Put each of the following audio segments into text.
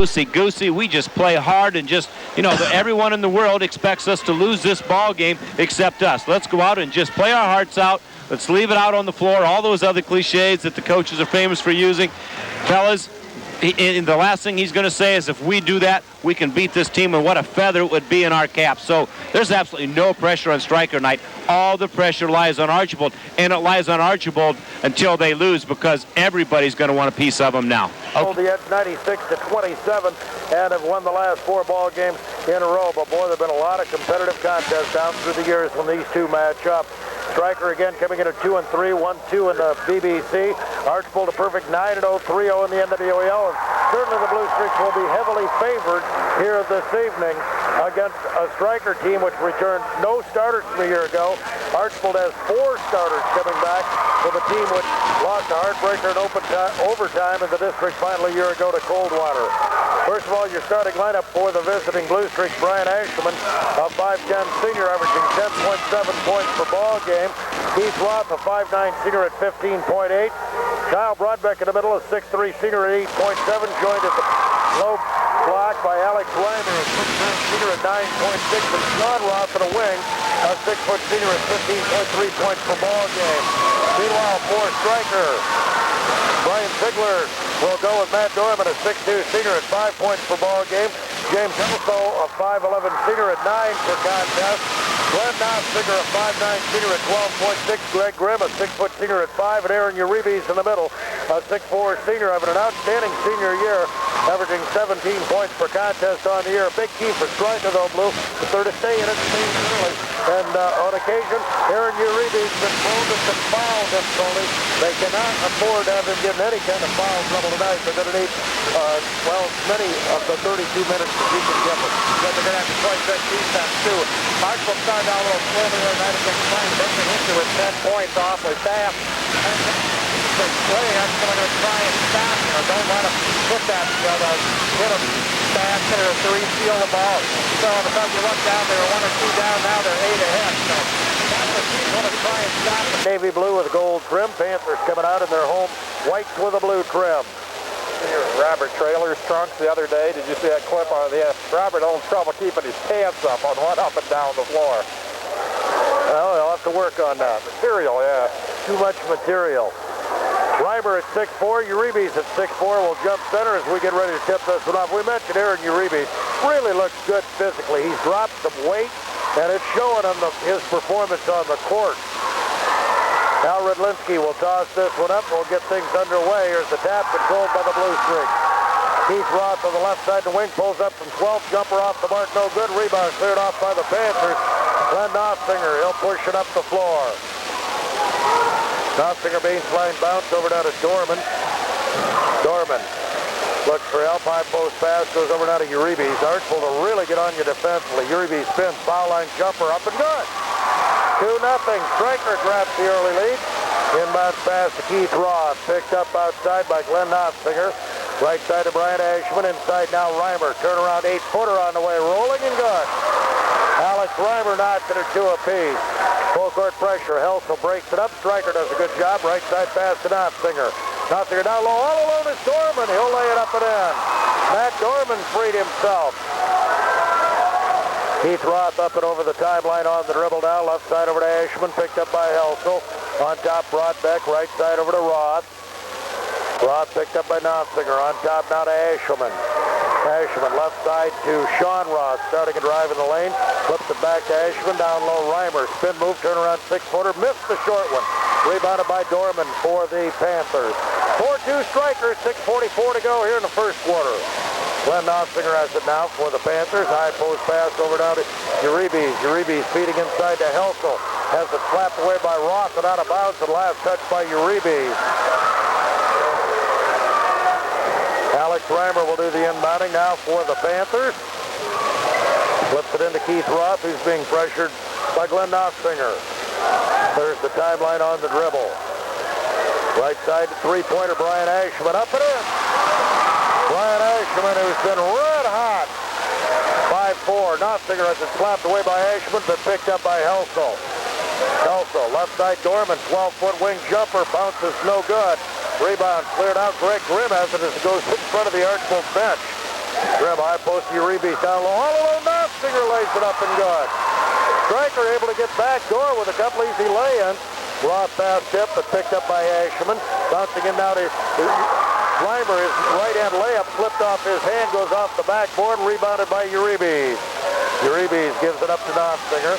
Goosey. We just play hard and just, everyone in the world expects us to lose this ball game except us. Let's go out and just play our hearts out. Let's leave it out on the floor. All those other cliches that the coaches are famous for using. Fellas, the last thing he's going to say is if we do that, we can beat this team, and what a feather it would be in our cap. So there's absolutely no pressure on Stryker tonight. All the pressure lies on Archbold, and it lies on Archbold until they lose because everybody's going to want a piece of them now. Hold the edge 96-27 and have won the last 4 ball games in a row. But boy, there have been a lot of competitive contests down through the years when these two match up. Stryker again coming in at 2-3, 1-2 in the BBC. Archbold a perfect 9-0, 3-0 in the NWL. And certainly the Blue Streaks will be heavily favored here this evening against a Stryker team which returned no starters from a year ago. Archbold has 4 starters coming back for the team which lost a heartbreaker in overtime in the district final a year ago to Coldwater. First of all, your starting lineup for the visiting Blue Streaks: Brian Ashman, a 5'10 senior averaging 10.7 points per ball game. Keith Roth, a 5'9 senior at 15.8. Kyle Broadbeck in the middle, a 6'3 senior at 8.7, joined at the low block by Alex Reimer, a 6'9 senior at 9.6, and Sean Roth in a wing, a 6-foot senior at 15.3 points per ball game. Meanwhile, for Stryker, Brian Ziegler will go with Matt Dorman, a 6'2 senior at 5 points per ball game. James Helso, a 5'11 senior at 9 per contest. Glenn Nossinger, a 5'9 senior at 12.6. Greg Grimm, a 6-foot senior at 5. And Aaron Uribe's in the middle, a 6'4 senior, having an outstanding senior year, averaging 17 points per contest on the year. A big key for Stryker, though, Blue, if they're to stay in it early. And on occasion, Aaron Uribe's been prone to some foul difficulty. They cannot afford to have him getting any kind of foul trouble tonight. They're going to need, many of the 32 minutes that he can get them. But they're going to have to twice that defense, too. Archbold started out a little slow the other night against Klein. They can hit you with 10 points awfully fast. They're playing. I'm going to try and stop. Don't let them hit that. Hit them fast or to reseal the ball. So because you look down, they were 1 or 2 down. Now they're 8 ahead. So that's what he's going to try and stop them. Navy blue with gold trim. Panthers coming out in their home whites with a blue trim. Robert Traylor's trunks the other day. Did you see that clip on the Robert having trouble keeping his pants up on one up and down the floor? Well, they'll have to work on that. Material, yeah. Too much material. Reimer at 6'4", Uribe's at 6'4". We'll jump center as we get ready to tip this one off. We mentioned Aaron Uribe really looks good physically. He's dropped some weight, and it's showing on his performance on the court. Al Redlinski will toss this one up. We'll get things underway. Here's the tap controlled by the Blue Streaks. Keith Roth on the left side of the wing pulls up from 12. Jumper off the mark, no good. Rebound cleared off by the Panthers. Glenn Nossinger, he'll push it up the floor. Nossinger baseline bounce over down to Dorman. Dorman looks for help. High post pass goes over down to Uribe's. Archbold will really get on you defensively. Uribe spins, foul line jumper up and good. 2-0. Stryker grabs the early lead. Inbound pass to Keith Roth. Picked up outside by Glenn Nossinger. Right side to Brian Ashman. Inside now Reimer. Turnaround 8-footer on the way. Rolling and good. Alex Reimer knocks it at 2 apiece. Full court pressure. Helso breaks it up. Stryker does a good job. Right side pass to Nossinger. Nossinger down low. All alone is Dorman. He'll lay it up and in. Matt Dorman freed himself. Keith Roth up and over the timeline on the dribble now. Left side over to Ashman, picked up by Helso. On top, Broadbeck. Right side over to Roth. Roth picked up by Nossinger. On top now to Ashman. Ashman left side to Sean Roth. Starting a drive in the lane. Flips it back to Ashman. Down low, Reimer. Spin move, turn around 6-footer. Missed the short one. Rebounded by Dorman for the Panthers. 4-2 Stryker. 6:44 to go here in the first quarter. Glenn Nossinger has it now for the Panthers. High post pass over down to Uribe. Uribe's feeding inside to Helso. Has it slapped away by Roth and out of bounds. And last touch by Uribe. Alex Reimer will do the inbounding now for the Panthers. Flips it into Keith Roth, who's being pressured by Glenn Nossinger. There's the timeline on the dribble. Right side to three-pointer Brian Ashman. Up and in. Brian Ashman, who's been red hot. 5'4". Nossinger has it slapped away by Ashman, but picked up by Helso. Helso, left side Dorman, 12-foot wing jumper, bounces no good. Rebound cleared out. Greg Grimm has it as it goes in front of the Archbold bench. Grimm high post, Uribe down low. All alone, Nofsinger lays it up and good. Stryker able to get back door with a couple easy lay-ins. Roth pass tip, but picked up by Ashman. Bouncing in now to Reimer. His right-hand layup slipped off his hand, goes off the backboard, rebounded by Uribe. Uribe gives it up to Nofsinger.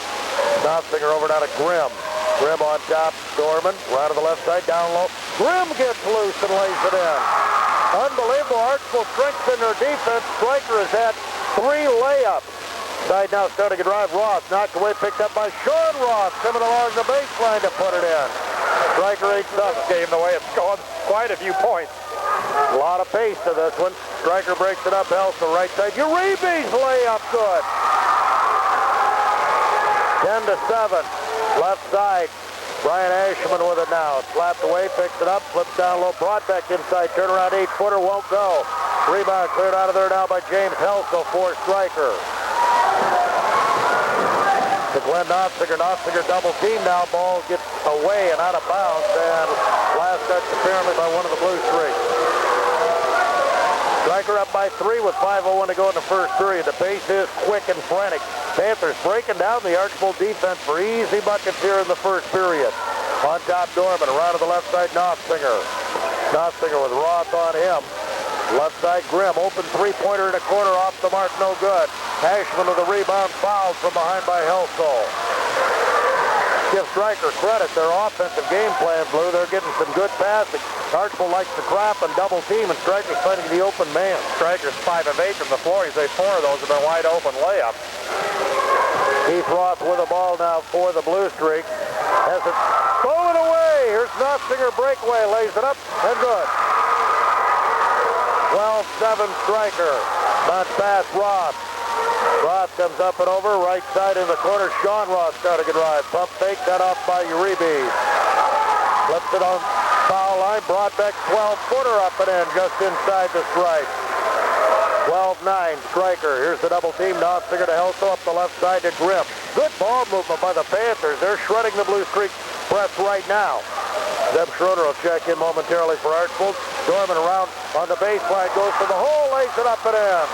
Nofsinger over now to Grimm. Grimm on top, Dorman, right to the left side, down low. Grimm gets loose and lays it in. Unbelievable. Archbold strength in their defense. Stryker has had 3 layups. Side now starting to drive. Roth knocked away, picked up by Sean Roth, coming along the baseline to put it in. Stryker eats up game the way it's going. Quite a few points. A lot of pace to this one. Stryker breaks it up. Elsa right side. Uribe's layup good. 10-7. Left side. Brian Ashman with it now. Slapped away, picks it up, flips down low, brought back inside, turnaround 8-footer, won't go. Rebound cleared out of there now by James Helsel for Stryker. To Glenn Nofsinger. Nofsinger double team now. Ball gets away and out of bounds. And last touch apparently by one of the Blue Streaks. Stryker up by 3 with 5:01 to go in the first period. The pace is quick and frantic. Panthers breaking down the Archbold defense for easy buckets here in the first period. On top, Dorman. Around to the left side, Nofsinger. Nofsinger with Roth on him. Left side, Grimm. Open three-pointer in the corner, off the mark, no good. Ashman with a rebound, fouled from behind by Helsel. Give Stryker credit. Their offensive game plan, Blue. They're getting some good passing. Archbold likes to trap and double team, and Stryker's fighting the open man. Stryker's 5 of 8 from the floor. He's 4 of those have been wide open layups. Keith Roth with the ball now for the Blue Streak. Has it stolen away. Here's Nofsinger breakaway, lays it up, and good. 12-7 Stryker. Bounce pass, Roth. Roth comes up and over, right side in the corner. Sean Roth starting to drive. Pump fake, cut off by Uribe. Flips it on foul line, brought back 12-footer up and in, just inside the stripe. 12-9 Stryker. Here's the double team. Nofsinger to Helsel, up the left side to Grimm. Good ball movement by the Panthers. They're shredding the Blue Streak press right now. Zeb Schroeder will check in momentarily for Archbold. Dorman around on the baseline, goes to the hole, lays it up and in.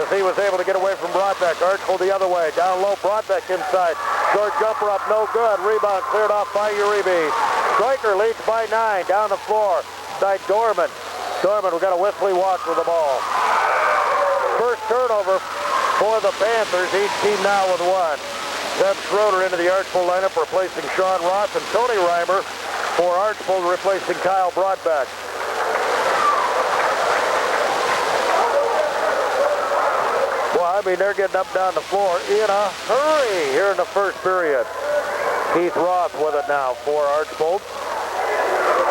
As he was able to get away from Broadbeck. Archbold the other way, down low, Broadbeck inside. Short jumper up, no good. Rebound cleared off by Uribe. Stryker leads by 9, down the floor. Side Dorman. Dorman, we got a whistly walk with the ball. First turnover for the Panthers, each team now with 1. Zeb Schroeder into the Archbold lineup, replacing Sean Roth, and Tony Reimer for Archbold, replacing Kyle Broadbeck. Well, I mean, they're getting up down the floor in a hurry here in the first period. Keith Roth with it now for Archbold.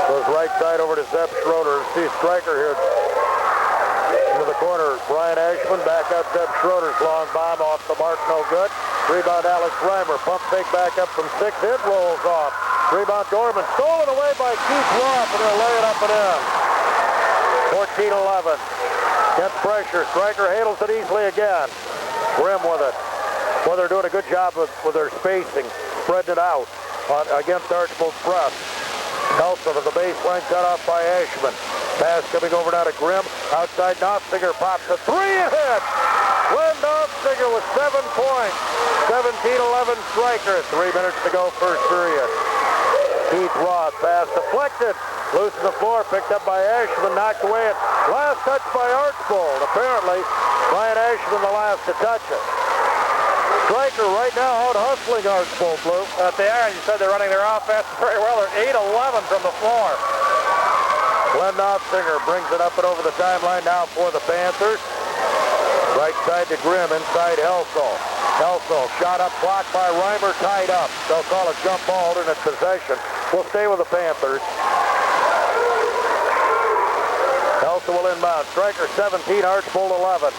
Goes right side over to Zeb Schroeder. See Stryker here into the corner. Brian Ashman back up Zeb Schroeder's long bomb off the mark, no good. Rebound Alex Reimer. Pump fake back up from 6. It rolls off. Rebound Dorman. Stolen away by Keith Roth, and he'll lay it up and in. 14-11. Gets pressure. Stryker handles it easily again. Grimm with it. Well, they're doing a good job with their spacing. Spreading it out against Archbold's press. Helsel to the baseline, cut off by Ashman. Pass coming over now to Grimm. Outside, Nofsinger pops a 3 and hit. Glenn Nofsinger with 7 points. 17-11 Stryker. 3 minutes to go, first period. Keith Roth, pass deflected. Loose on the floor, picked up by Ashman, knocked away. Last touch by Archbold. Apparently, Brian Ashman the last to touch it. Stryker right now out hustling Archbold, Blue. They are, and you said they're running their offense very well. They're 8-11 from the floor. Glenn Nofsinger brings it up and over the timeline now for the Panthers. Right side to Grimm, inside Helsel. Helsel shot up, blocked by Reimer, tied up. They'll call a jump ball, alternate possession. We'll stay with the Panthers. Helsel will inbound. Stryker 17, Archbold 11.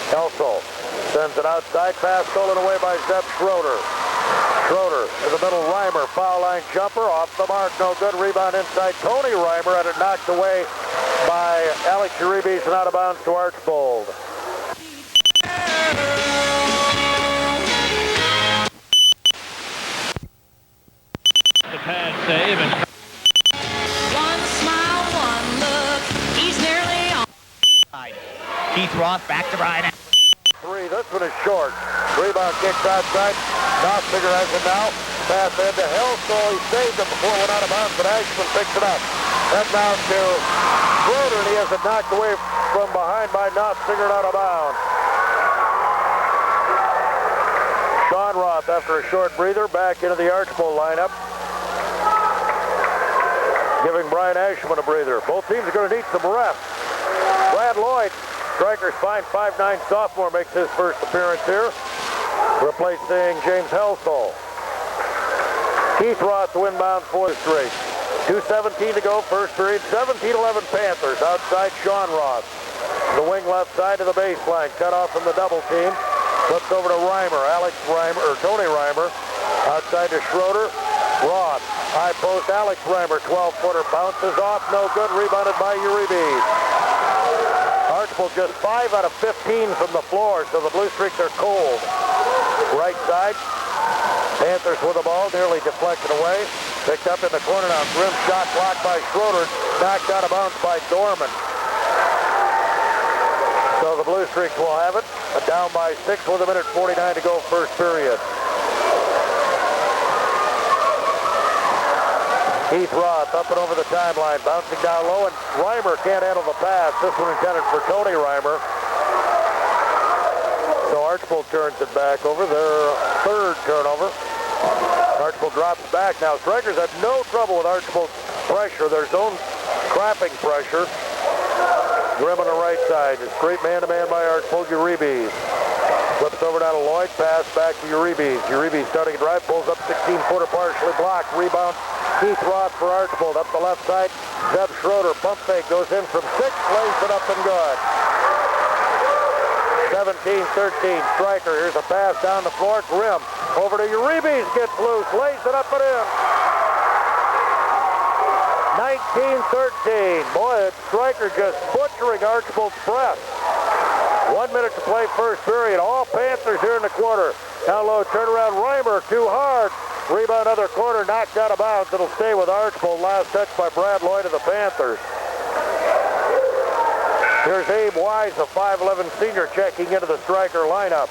Helsel sends it outside, pass stolen away by Zeb Schroeder. Schroeder to the middle, Reimer, foul line jumper, off the mark, no good. Rebound inside, Tony Reimer, had it knocked away by Alex Uribe, and out of bounds to Archbold. The pad save, and Keith Roth back to Brian. Three, this one is short. Rebound kicks outside. Nostiger has it now. Pass in to Helsall. He saved it before it went out of bounds, but Ashman picks it up. That's now to Schroeder, and he has it knocked away from behind by Nostiger and out of bounds. Sean Roth, after a short breather, back into the Archbold lineup, giving Brian Ashman a breather. Both teams are going to need some rest. Brad Lloyd, Stryker's fine 5'9" sophomore, makes his first appearance here, replacing James Helsall. Keith Roth, the inbound for the straight. 2:17 to go, first period. 17-11 Panthers. Outside, Sean Roth. The wing left side to the baseline. Cut off from the double team. Flips over to Reimer. Tony Reimer. Outside to Schroeder. Roth. High post, Alex Reimer. 12-footer. Bounces off. No good. Rebounded by Uribe. Archbold just 5 out of 15 from the floor, so the Blue Streaks are cold. Right side. Panthers with the ball. Nearly deflected away. Picked up in the corner now. Grim shot blocked by Schroeder. Knocked out of bounds by Dorman. So the Blue Streaks will have it. Down by 6 with 1:49 to go, first period. Keith Roth up and over the timeline, bouncing down low, and Reimer can't handle the pass. This one intended for Tony Reimer. So Archbold turns it back over. Their third turnover. Archbold drops back. Now Strikers had no trouble with Archbold's pressure, their zone trapping pressure. Grim on the right side. Straight man-to-man by Archbold. Uribe flips over down to Lloyd. Pass back to Uribe. Uribe starting to drive. Pulls up 16-footer, partially blocked. Rebound. Keith Roth for Archbold. Up the left side. Zeb Schroeder. Pump fake. Goes in from 6. Lays it up and good. 17-13. Stryker. Here's a pass down the floor. Grim. Over to Uribe. Gets loose. Lays it up and in. 19-13. Boy, Stryker just butchering Archbold's press. 1 minute to play, first period. All Panthers here in the quarter. Down low, turnaround. Reimer, too hard. Rebound other corner, knocked out of bounds. It'll stay with Archbold. Last touch by Brad Lloyd of the Panthers. Here's Abe Wise, a 5'11 senior, checking into the Stryker lineup.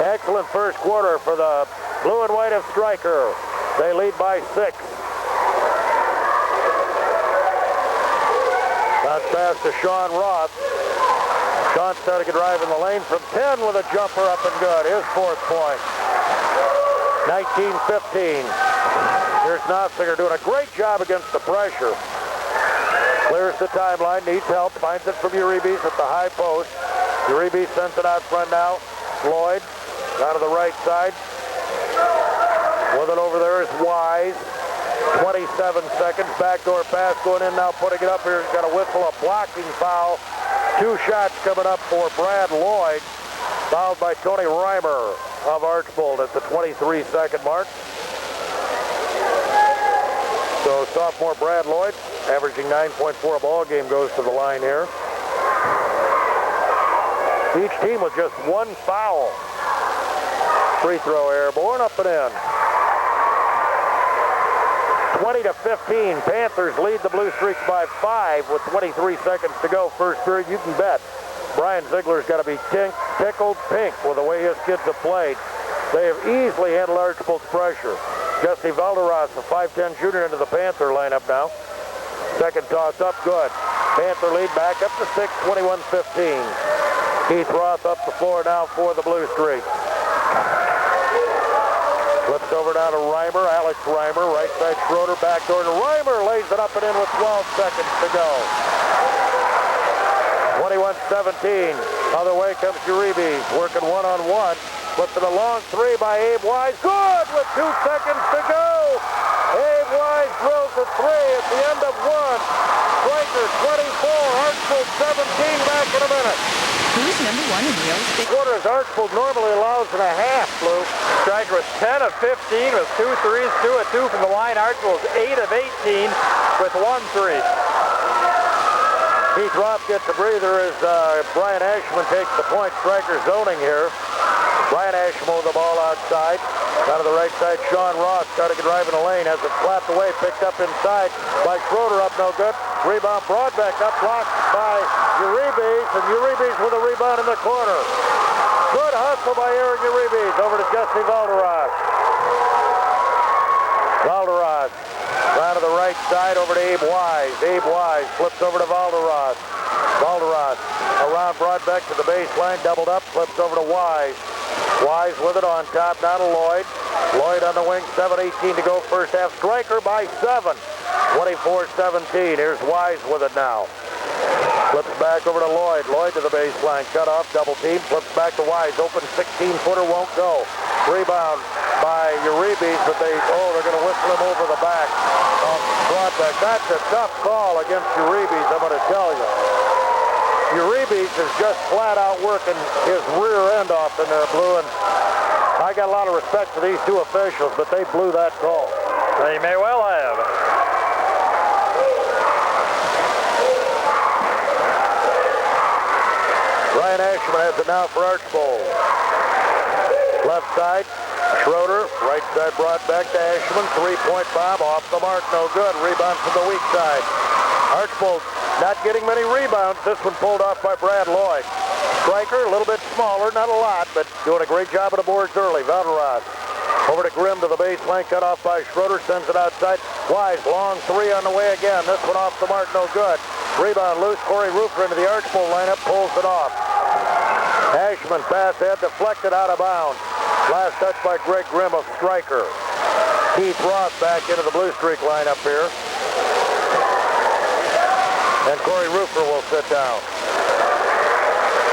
Excellent first quarter for the blue and white of Stryker. They lead by 6. Bounce pass to Sean Roth. Sean starting to drive in the lane from 10 with a jumper up and good. His 4th point. 19-15. Here's Nostiger doing a great job against the pressure. Clears the timeline, needs help, finds it from Uribe at the high post. Uribe sends it out front now. Lloyd out of the right side. With it over there is Wise. 27 seconds. Backdoor pass going in now, putting it up here. He's got a whistle, a blocking foul. 2 shots coming up for Brad Lloyd. Fouled by Tony Reimer of Archbold at the 23-second mark. So sophomore Brad Lloyd, averaging 9.4 a ball game, goes to the line here. Each team with just 1 foul. Free throw airborne, up and in. 20-15. Panthers lead the Blue Streaks by 5 with 23 seconds to go. First period, you can bet Brian Ziegler's got to be tickled pink with the way his kids have played. They have easily handled Archbold's pressure. Jesse Valderas, a 5'10 shooter, into the Panther lineup now. Second toss up, good. Panther lead back up to 6, 21-15. Keith Roth up the floor now for the Blue Streaks. Flips over down to Reimer, Alex Reimer, right side Schroeder, backdoor to Reimer, lays it up and in with 12 seconds to go. 21-17. Other way comes Uribe, working one-on-one. Flips it a long 3 by Abe Wise. Good with 2 seconds to go. Abe Wise drills a 3 at the end of 1. Stryker 24, Archbold 17, back in a minute. Who's number 1 in real estate? Quarters Archbold normally allows in a half, Lou. Stryker was 10 of 15 with 2 threes, 2 of 2 from the line. Archbold was 8 of 18 with 1 3. Keith Roth gets a breather as Brian Ashman takes the point. Stryker zoning here. Brian Ashman with the ball outside. Down to the right side, Sean Ross starting to drive in the lane. Has it slapped away, picked up inside by Schroeder, up no good. Rebound, Broadbeck up, blocked by Uribe, and Uribe with a rebound in the corner. Good hustle by Aaron Uribe. Over to Jesse Valderas. Valderas down to the right side, over to Abe Wise. Abe Wise flips over to Valderas. Valderas around Broadbeck to the baseline, doubled up, flips over to Wise. Wise with it on top, now to Lloyd. Lloyd on the wing, 7:18 to go first half. Stryker by 7, 24-17. Here's Wise with it now. Flips back over to Lloyd. Lloyd to the baseline, cut off, double team, flips back to Wise. Open 16-footer, won't go. Rebound by Uribe, but they're going to whistle him over the back of Broadbeck. That's a tough call against Uribe, I'm going to tell you. Uribe is just flat out working his rear end off in there, Blue, and I got a lot of respect for these two officials, but they blew that call. They may well have. Ryan Ashman has it now for Archbold. Left side, Schroeder. Right side brought back to Ashman. Three-point bomb off the mark, no good. Rebound from the weak side. Archbold not getting many rebounds. This one pulled off by Brad Lloyd. Stryker, a little bit smaller, not a lot, but doing a great job of the boards early. Valderas over to Grimm to the baseline, cut off by Schroeder, sends it outside. Wise, long three on the way again. This one off the mark, no good. Rebound loose. Corey Rufer into the Archbold lineup, pulls it off. Ashman pass ahead, deflected out of bounds. Last touch by Greg Grimm of Stryker. Keith Roth back into the Blue Streak lineup here. And Corey Rufer will sit down.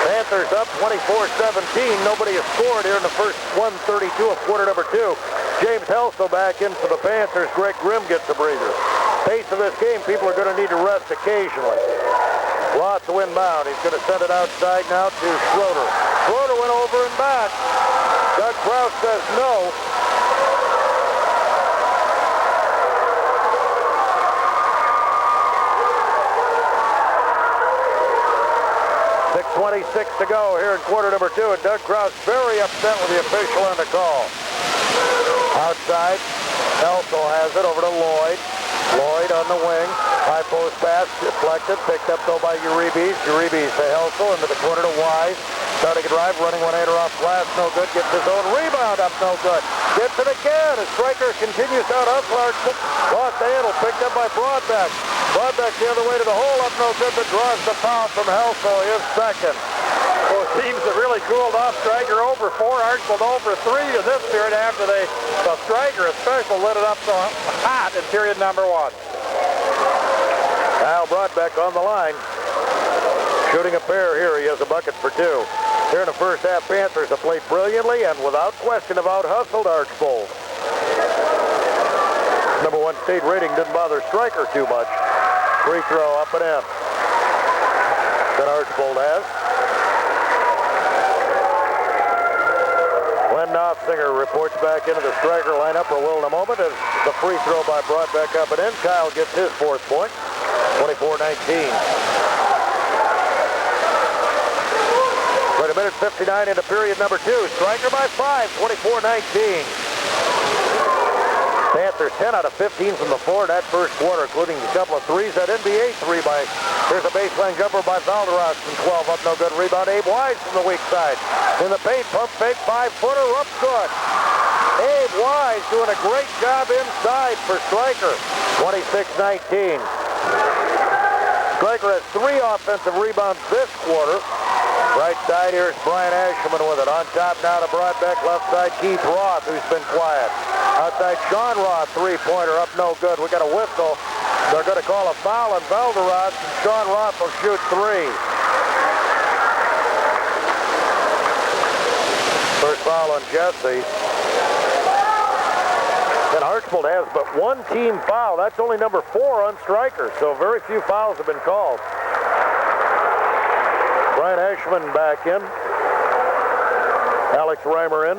Panthers up 24-17. Nobody has scored here in the first 1:32 of quarter number 2. James Helso back in for the Panthers. Greg Grimm gets a breather. Pace of this game, people are going to need to rest occasionally. Roth to inbound. He's going to send it outside now to Schroeder. Schroeder went over and back. Doug Kraus says no. 6:26 to go here in quarter number 2, and Doug Kraus very upset with the official on the call. Outside, Helso has it over to Lloyd. Lloyd on the wing. High post pass, deflected, picked up though by Uribe. Uribe to Helso, into the corner to Wise. Starting to drive, running one-hander off glass, no good. Gets his own rebound up, no good. Gets it again as Stryker continues out hustler. Lost the handle, picked up by Broadbeck. Broadbeck the other way to the hole, up no good, but draws the foul from Helso, his second. Well, teams have really cooled off. Stryker over 4, Archbold over 3 in this period after Stryker especially lit it up so hot in period number 1. Al Broadbeck on the line. Shooting a pair here. He has a bucket for 2. Here in the first half, Panthers have played brilliantly and without question have out-hustled Archbold. Number 1 state rating didn't bother Stryker too much. Free throw up and in. That Archbold has. Glenn Knopfinger reports back into the Stryker lineup, or will in a moment, as the free throw by Broadbeck up and in. Kyle gets his 4th point. 24-19. Wait a minute, 59 into period number 2. Stryker by 5, 24-19. Panthers 10 out of 15 from the floor in that first quarter, including a couple of threes. That NBA 3 by, here's a baseline jumper by Valderas from 12, up no good. Rebound, Abe Wise from the weak side. In the paint, pump fake, 5-footer, up good. Abe Wise doing a great job inside for Stryker. 26-19. Stryker has 3 offensive rebounds this quarter. Right side, here's Brian Ashman with it. On top now to Broadbeck. Left side, Keith Roth, who's been quiet. Outside, Sean Roth, 3-pointer, up no good. We got a whistle. They're going to call a foul on Valderas, and Sean Roth will shoot 3. First foul on Jesse. And Archbold has but 1 team foul. That's only number 4 on Stryker, so very few fouls have been called. Brian Ashman back in. Alex Reimer in.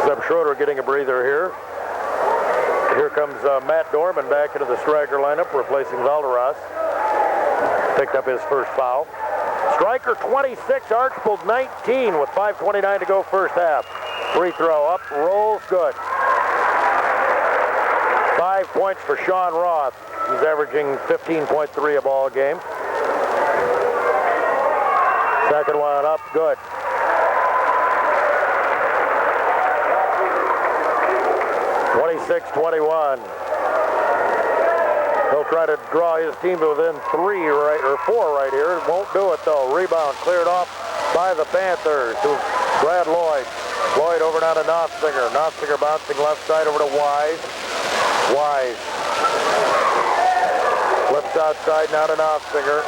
Zeb Schroeder getting a breather here. Here comes Matt Dorman back into the Stryker lineup, replacing Valderas. Picked up his first foul. Stryker 26, Archbold 19 with 5:29 to go first half. Free throw up, rolls, good. 5 points for Sean Roth. He's averaging 15.3 a ball game. Second one up, good. 26-21. He'll try to draw his team to within 4 right here. Won't do it though. Rebound cleared off by the Panthers to Brad Lloyd. Lloyd over now to Nossinger. Nossinger bouncing left side over to Wise. Wise flips outside now to Nossinger.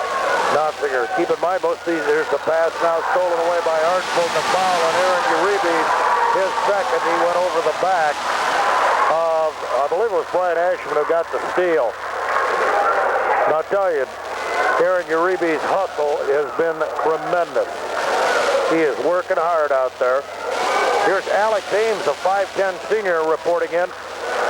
Nossinger. Keep in mind, most of these, there's the pass now stolen away by Archbold. The foul on Aaron Uribe. His second, he went over the back of, I believe it was Brian Ashman who got the steal. And I'll tell you, Aaron Uribe's hustle has been tremendous. He is working hard out there. Here's Alex Ames, a 5'10 senior, reporting in,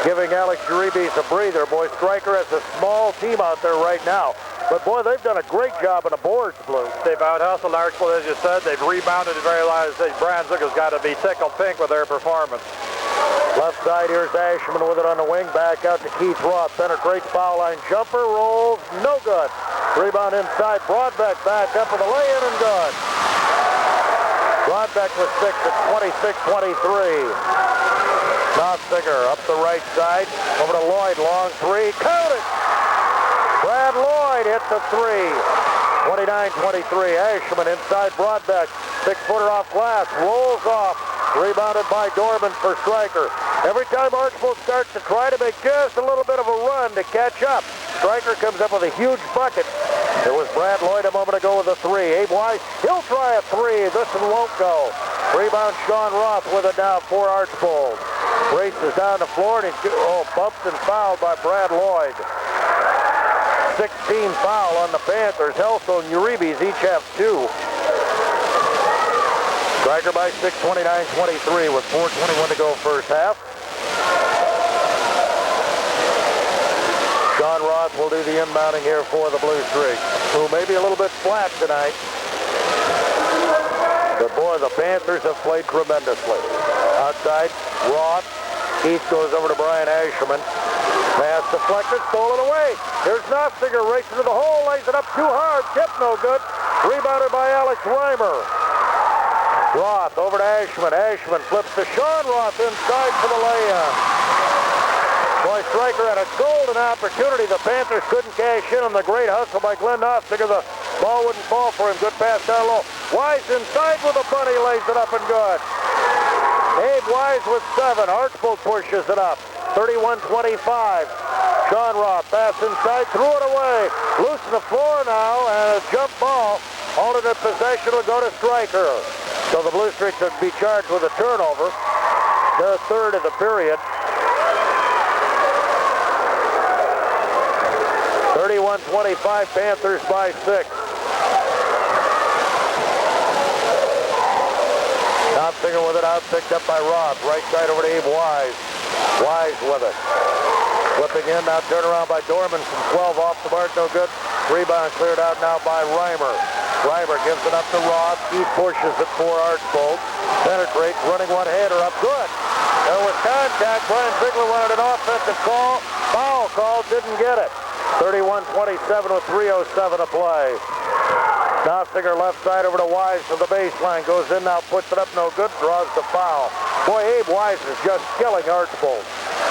giving Alex Uribe a breather. Boy, Stryker has a small team out there right now. But boy, they've done a great job on the boards, Blue. They've out-hustled Archbold, as you said. They've rebounded very well. Brunswick has got to be tickled pink with their performance. Left side, here's Ashman with it on the wing. Back out to Keith Roth. Penetrates foul line jumper. Rolls. No good. Rebound inside. Broadbeck back up with a lay-in and good. Broadbeck with 6 at 26-23. Nossinger up the right side. Over to Lloyd. Long three. Count it! Brad Lloyd hit the three. 29-23. Ashman inside Broadbeck. 6-footer off glass. Rolls off. Rebounded by Dorman for Stryker. Every time Archbold starts to try to make just a little bit of a run to catch up, Stryker comes up with a huge bucket. It was Brad Lloyd a moment ago with a three. Abe Wise, he'll try a three. This one won't go. Rebound Sean Roth with it now for Archbold. Races down the floor and he's bumped and fouled by Brad Lloyd. 16 foul on the Panthers. Helso and Uribe's each have 2. Stryker by 6, 29-23 with 4:21 to go first half. Sean Roth will do the inbounding here for the Blue Streak, who may be a little bit flat tonight. But boy, the Panthers have played tremendously. Outside, Roth. Keith goes over to Brian Ashman. Pass deflected, stolen away. Here's Nossinger racing to the hole, lays it up too hard. Tip no good. Rebounded by Alex Reimer. Roth over to Ashman. Ashman flips to Sean Roth inside for the lay-in. Boy, Stryker had a golden opportunity. The Panthers couldn't cash in on the great hustle by Glenn Nossinger. The ball wouldn't fall for him. Good pass down low. Wise inside with a bunny, lays it up and good. Abe Wise with 7. Archbold pushes it up. 31-25. Sean Roth pass inside, threw it away. Loose on the floor now, and a jump ball. Alternate possession will go to Stryker. So the Blue Streaks would be charged with a turnover. Their third of the period. 31-25, Panthers by 6. Nossinger with it out, picked up by Roth. Right side over to Abe Wise. Wise with it. Flipping in, now turn around by Dorman from 12 off the mark, no good. Rebound cleared out now by Reimer. Reimer gives it up to Roth. He pushes it for Archbold. Penetrates, running one-hander up, good. There was contact. Brian Ziegler wanted an offensive call. Foul call, didn't get it. 31-27 with 3:07 to play. Nossinger left side over to Wise to the baseline. Goes in now, puts it up, no good, draws the foul. Boy, Abe Wise is just killing Archbold.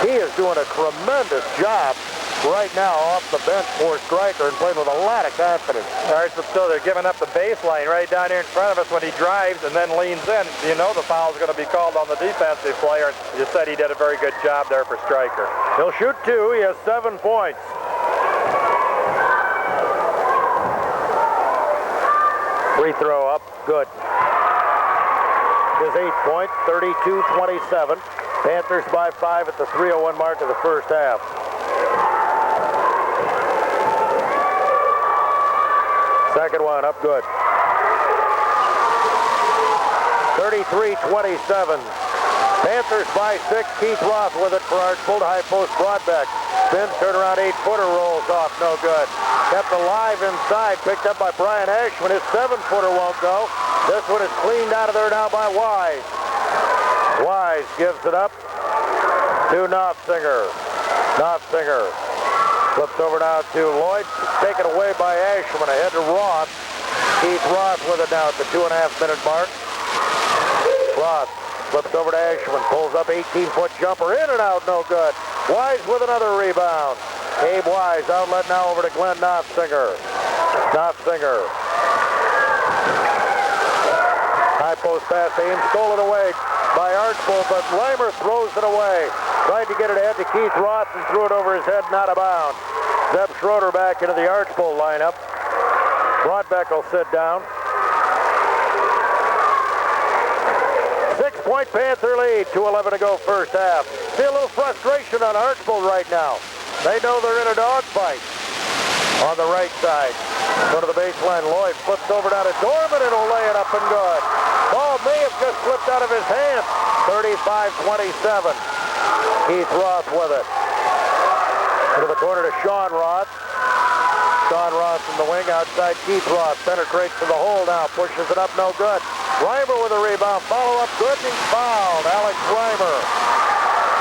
He is doing a tremendous job right now off the bench for Stryker and playing with a lot of confidence. All right, but still, they're giving up the baseline right down here in front of us when he drives and then leans in. You know the foul is going to be called on the defensive player. You said he did a very good job there for Stryker. He'll shoot 2. He has 7 points. Free throw up, good. His 8 point, 32-27. Panthers by 5 at the 3:01 mark of the first half. Second one up, good. 33-27. Panthers by 6. Keith Roth with it for Archbold. High post Broadbeck. Spins, turn around 8-footer, rolls off, no good. Kept alive inside, picked up by Brian Ashman. His 7-footer won't go. This one is cleaned out of there now by Wise. Wise gives it up to Knopfinger. Knopfinger flips over now to Lloyd. Taken away by Ashman. Ahead to Roth. Keith Roth with it now at the 2.5-minute mark. Roth flips over to Ashman. Pulls up 18-foot jumper. In and out, no good. Wise with another rebound. Abe Wise outlet now over to Glenn Knopfinger. Knopfinger. High post pass to him. Stolen away by Archbold, but Reimer throws it away. Tried to get it ahead to Keith Roth and threw it over his head and out of bounds. Zeb Schroeder back into the Archbold lineup. Broadbeck will sit down. 6-point Panther lead. 2:11 to go first half. See a little frustration on Archbold right now. They know they're in a dogfight. On the right side. Go to the baseline. Lloyd flips over down to Dorman and will lay it up and good. Ball may have just slipped out of his hand. 35-27. Keith Roth with it. Into the corner to Sean Roth. Sean Roth in the wing outside. Keith Roth penetrates to the hole now. Pushes it up, no good. Reimer with a rebound. Follow up good and he's fouled. Alex Reimer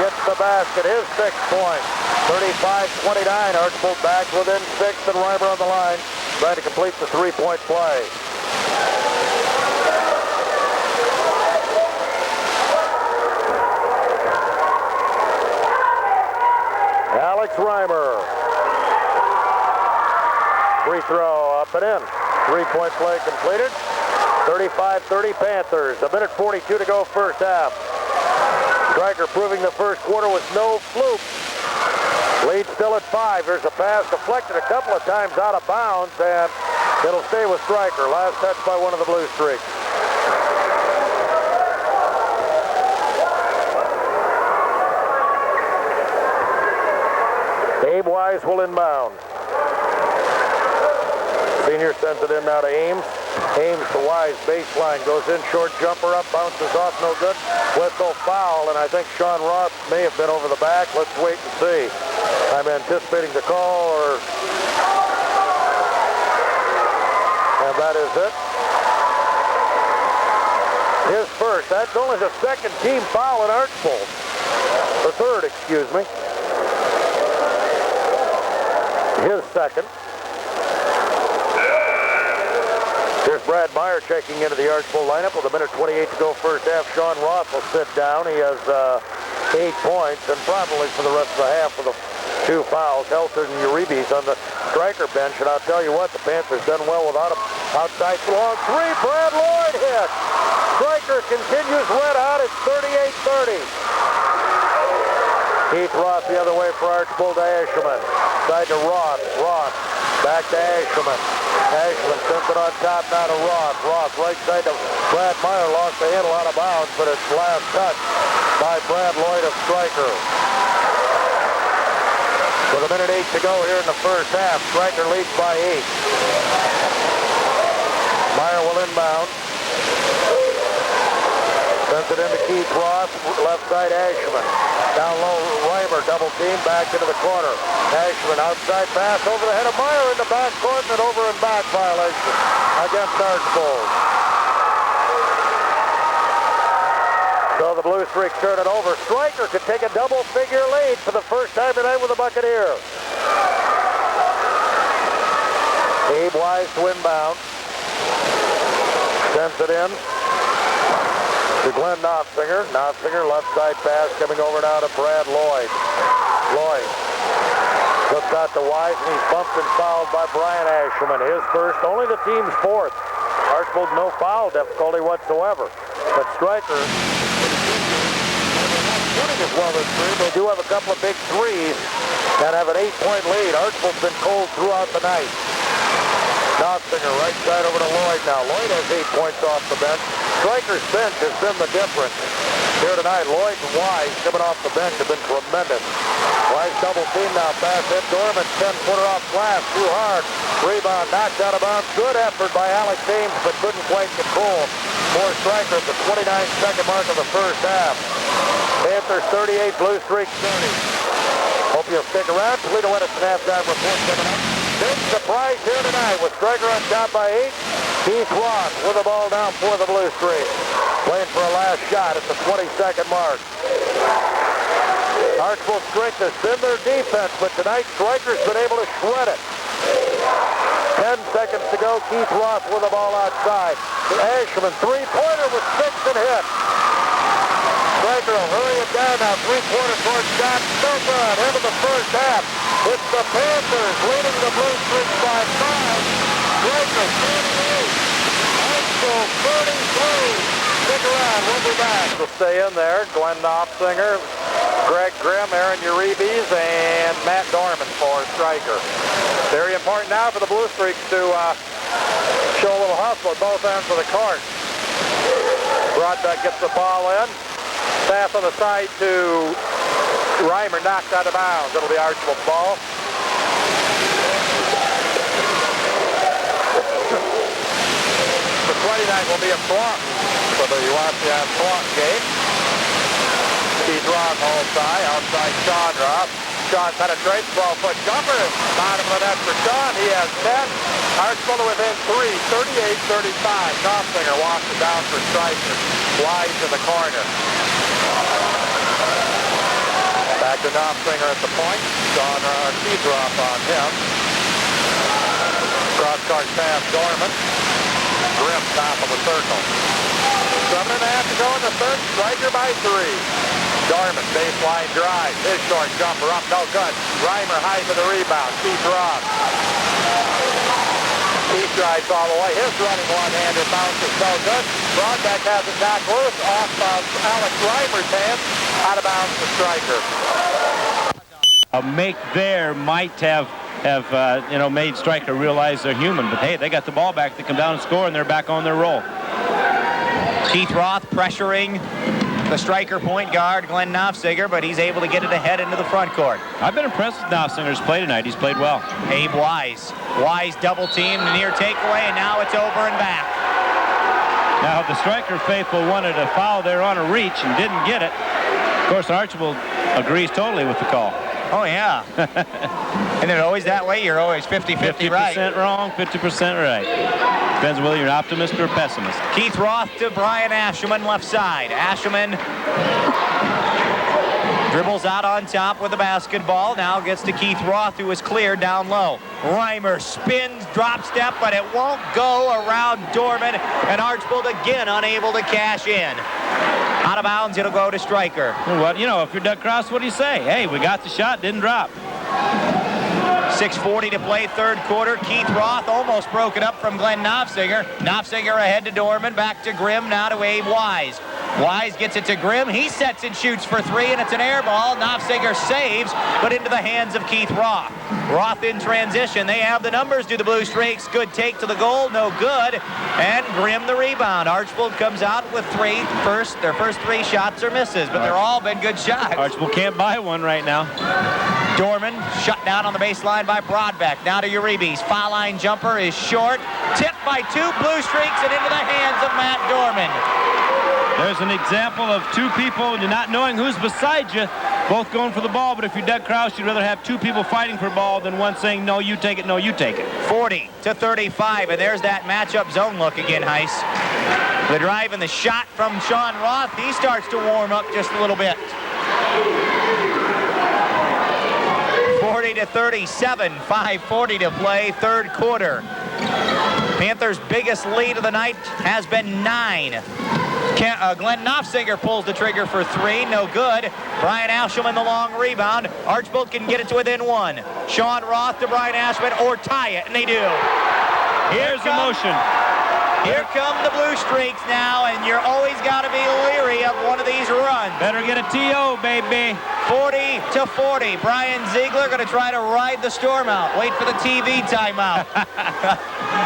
gets the basket. His 6 points. 35-29. Archbold back within 6 and Reimer on the line. Trying to complete the 3-point play. Alex Reimer. Free throw up and in. 3-point play completed. 35-30 Panthers. 1:42 to go first half. Stryker proving the first quarter was no fluke. Lead still at 5. There's a pass deflected a couple of times out of bounds, and it'll stay with Stryker. Last touch by one of the Blue Streaks. Abe Wise will inbound. Senior sends it in now to Ames. Ames to Wise, baseline, goes in, short jumper up, bounces off, no good. Whistle foul, and I think Sean Roth may have been over the back. Let's wait and see. I'm anticipating the call, and that is it. His first. That's only the second team foul in Archbold. Or third, excuse me. His second. Here's Brad Meyer checking into the Archbold lineup with 1:28 to go first half. Sean Roth will sit down. He has 8 points, and probably for the rest of the half with the 2 fouls. Helton and Uribe's on the Stryker bench, and I'll tell you what, the Panthers done well without him. Outside long 3, Brad Lloyd hit. Stryker continues red hot. It's 38-30. Keith Roth the other way for Archbold to Asherman. Side to Roth. Roth back to Asherman. Ashman sends it on top now to Roth. Roth right side to Brad Meyer. Lost the handle out of bounds, but it's last touch by Brad Lloyd of Stryker. With 1:08 to go here in the first half, Stryker leads by 8. Meyer will inbound. Sends it into Keith Roth. Left side Ashman. Down low, Reimer, double team, back into the corner. Ashman, outside pass over the head of Meyer in the back court, and an over and back violation against Archbold. So the Blue Streaks turn it over. Stryker could take a double-figure lead for the first time tonight with a Buccaneer. Abe Wise to inbound. Sends it in to Glenn Knopfinger. Knopfinger, left side pass coming over now to Brad Lloyd. Lloyd looks out to Wise, and he's bumped and fouled by Brian Asherman. His first, only the team's 4th. Archbold no foul difficulty whatsoever. But Stryker, shooting as well this game. They do have a couple of big threes and have an 8-point lead. Archbold's been cold throughout the night. Knopfinger right side over to Lloyd now. Lloyd has 8 points off the bench. Stryker's bench has been the difference here tonight. Lloyd and Wise coming off the bench have been tremendous. Wise double team now. Pass hit Dorman. 10-footer off glass. Too hard. Rebound knocked out of bounds. Good effort by Alex Ames, but couldn't quite control. For Stryker at the 29-second mark of the first half. Panthers 38, Blue Streaks 30. Hope you'll stick around. Toledo Edison halftime report coming up. Big surprise here tonight with Stryker on top by 8. Keith Roth with the ball down for the Blue Streaks. Playing for a last shot at the 22nd mark. Archbold's strength has been their defense, but tonight Stryker's been able to shred it. 10 seconds to go. Keith Roth with the ball outside. Ashman, three-pointer with 6 and hit. Stryker will hurry it down now. Three-pointer towards shot. No good. End of the first half. It's the Panthers leading the Blue Streaks by 5. Stryker 38. Archbold 33. Stick around. We'll be back. Will stay in there. Glenn Knopfsinger, Greg Grimm, Aaron Uribe, and Matt Dorman for Stryker. Very important now for the Blue Streaks to show a little hustle at both ends of the court. Broadbeck gets the ball in. Pass on the side to Reimer, knocked out of bounds. It'll be Archbold's ball. The 29 will be a block for the Wassian block game. Keith Roth holds high, outside Sean Roth. Sean penetrates, 12-foot jumper. Bottom of the net for Sean. He has 10. Archbold within 3, 38-35. Knopfsinger walks it down for Stryker. Wise in the corner. Back to Knopfsinger at the point. Keith Roth on him. Cross-court pass, Dorman. Grimm, top of the circle. 7.5 to go in the third. Stryker by 3. Dorman, baseline drive. His short jumper up, no good. Reimer high for the rebound. Keith Roth. Keith drives all the way. His running one-hander bounce is no good. Broadbeck has it knocked loose off of Alex Reimer's hands. Out of bounds to Stryker. A make there might have made Stryker realize they're human. But hey, they got the ball back. They come down and score, and they're back on their roll. Keith Roth pressuring the Stryker point guard, Glenn Knopfsinger, but he's able to get it ahead into the front court. I've been impressed with Knopfsinger's play tonight. He's played well. Abe Wise. Wise double teamed, near takeaway, and now it's over and back. Now, the Stryker faithful wanted a foul there on a reach and didn't get it. Of course, Archbold agrees totally with the call. Oh, yeah. Isn't it always that way? You're always 50-50 right. 50% wrong, 50% right. Depends whether you're an optimist or a pessimist. Keith Roth to Brian Asherman, left side. Asherman dribbles out on top with the basketball. Now gets to Keith Roth, who is cleared down low. Reimer spins, drop step, but it won't go around Dorman. And Archbold again unable to cash in. Out of bounds, it'll go to Stryker. Well, if you're Doug Krause, what do you say? Hey, we got the shot, didn't drop. 6:40 to play, third quarter. Keith Roth almost broke it up from Glenn Knopfsinger. Knopfsinger ahead to Dorman, back to Grimm, now to Abe Wise. Wise gets it to Grimm. He sets and shoots for 3, and it's an air ball. Knopfsinger saves, but into the hands of Keith Roth. Roth in transition. They have the numbers, do the Blue Streaks. Good take to the goal, no good. And Grimm the rebound. Archbold comes out with 3. Their first 3 shots are misses, but they're all been good shots. Archbold can't buy one right now. Dorman shut down on the baseline by Broadbeck. Now to Uribe's. Foul line jumper is short. Tipped by 2 Blue Streaks and into the hands of Matt Dorman. There's an example of 2 people not knowing who's beside you, both going for the ball. But if you're Doug Krause, you'd rather have 2 people fighting for the ball than one saying, no, you take it, no, you take it. 40-35, and there's that matchup zone look again, Heiss. The drive and the shot from Sean Roth. He starts to warm up just a little bit. 40-37, 5:40 to play, third quarter. Panthers' biggest lead of the night has been 9. Glenn Knopfsinger pulls the trigger for 3, no good. Brian Ashelman the long rebound. Archbold can get it to within 1. Sean Roth to Brian Ashelman, or tie it, and they do. Here's the motion. Here come the Blue Streaks now, and you're always got to be leery of one of these runs. Better get a TO, baby. 40-40. Brian Ziegler going to try to ride the storm out. Wait for the TV timeout.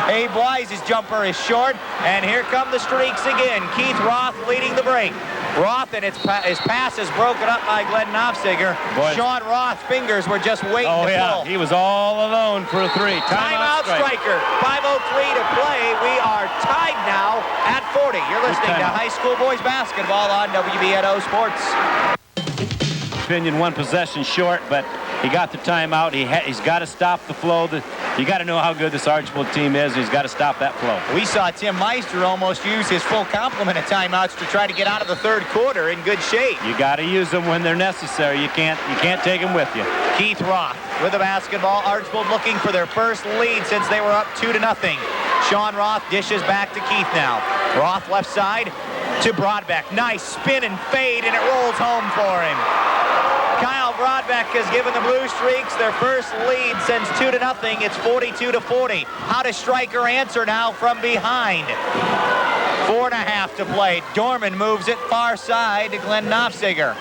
Abe Wise's jumper is short, and here come the Streaks again. Keith Roth leading the break. Roth, and his pass is broken up by Glenn Knopfsinger. Sean Roth's fingers were just waiting to pull. He was all alone for a 3. Timeout, Stryker. 5:03 to play. We are tied now at 40. You're listening to high school boys basketball on WBNO Sports. opinion, one possession short, but he got the timeout. He's got to stop the flow. You got to know how good this Archbold team is. He's got to stop that flow. We saw Tim Meister almost use his full complement of timeouts to try to get out of the third quarter in good shape. You got to use them when they're necessary. You can't take them with you. Keith Roth with the basketball. Archbold looking for their first lead since they were up 2-0. Sean Roth dishes back to Keith now. Roth left side to Broadbeck. Nice spin and fade, and it rolls home for him. Kyle Broadbeck has given the Blue Streaks their first lead since 2-0. It's 42-40. How does Stryker answer now from behind? 4.5 to play. Dorman moves it far side to Glenn Knopfsinger.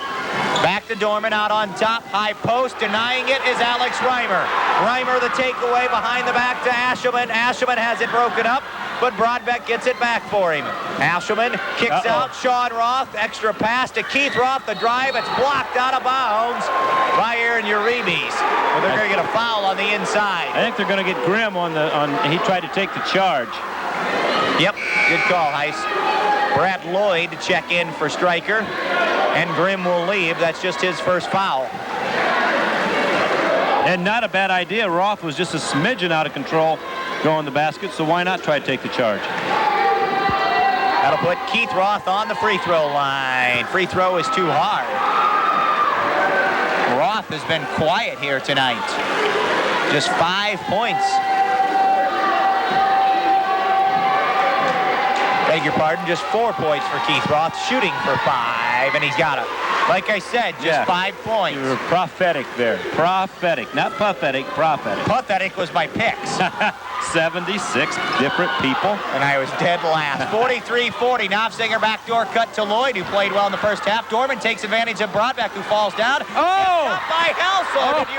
Back to Dorman out on top. High post. Denying it is Alex Reimer. Reimer the takeaway behind the back to Ashelman. Ashelman has it broken up, but Broadbeck gets it back for him. Ashelman kicks out Sean Roth. Extra pass to Keith Roth. The drive. It's blocked out of bounds by Aaron Uribe. Well, they're going to get a foul on the inside. I think they're going to get Grimm he tried to take the charge. Yep, good call, Heiss. Brad Lloyd to check in for Stryker, and Grimm will leave. That's just his first foul. And not a bad idea. Roth was just a smidgen out of control going the basket, so why not try to take the charge? That'll put Keith Roth on the free throw line. Free throw is too hard. Roth has been quiet here tonight. Just 5 points. Beg your pardon, just 4 points for Keith Roth, shooting for 5, and he's got it. Like I said, just 5 points. You were prophetic there. Prophetic, not pathetic, prophetic. Pathetic was my picks. 76 different people. And I was dead last. 43-40. Knopfsinger backdoor cut to Lloyd, who played well in the first half. Dorman takes advantage of Broadbeck, who falls down. Oh! By Helsel. Did it?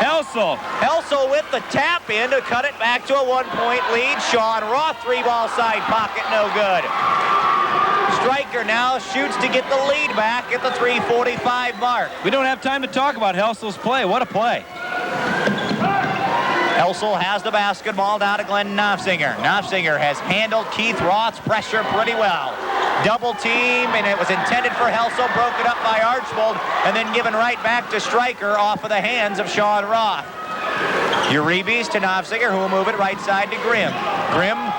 Helsel. Helsel with the tap in to cut it back to a 1-point lead. Sean Roth, 3-ball side pocket, no good. Stryker now shoots to get the lead back at the 3:45 mark. We don't have time to talk about Helsel's play. What a play. Helsel has the basketball down to Glenn Knopfsinger. Knopfsinger has handled Keith Roth's pressure pretty well. Double team, and it was intended for Helsel, broken up by Archbold, and then given right back to Stryker off of the hands of Sean Roth. Uribe to Knopfsinger, who will move it right side to Grimm. Grimm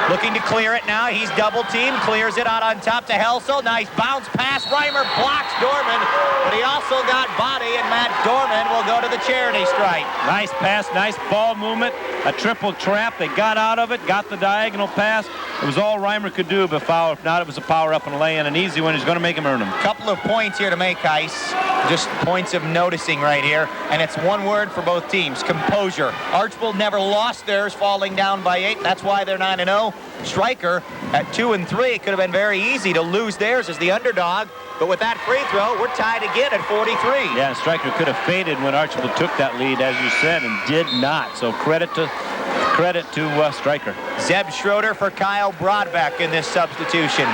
looking to clear it now. He's double teamed, clears it out on top to Helsel. Nice bounce pass. Reimer blocks Dorman, but he also got body, and Matt Dorman will go to the charity stripe. Nice pass, nice ball movement, a triple trap. They got out of it, got the diagonal pass. It was all Reimer could do, but foul. If not, it was a power up and a lay-in, an easy one. He's going to make him earn them. Couple of points here to make, Heiss. Just points of noticing right here, and it's one word for both teams: composure. Archbold never lost theirs, falling down by 8. That's why they're 9-0. Stryker at 2-3. It could have been very easy to lose theirs as the underdog, but with that free throw, we're tied again at 43. Yeah, and Stryker could have faded when Archbold took that lead, as you said, and did not. So credit to Stryker. Zeb Schroeder for Kyle Broadbeck in this substitution.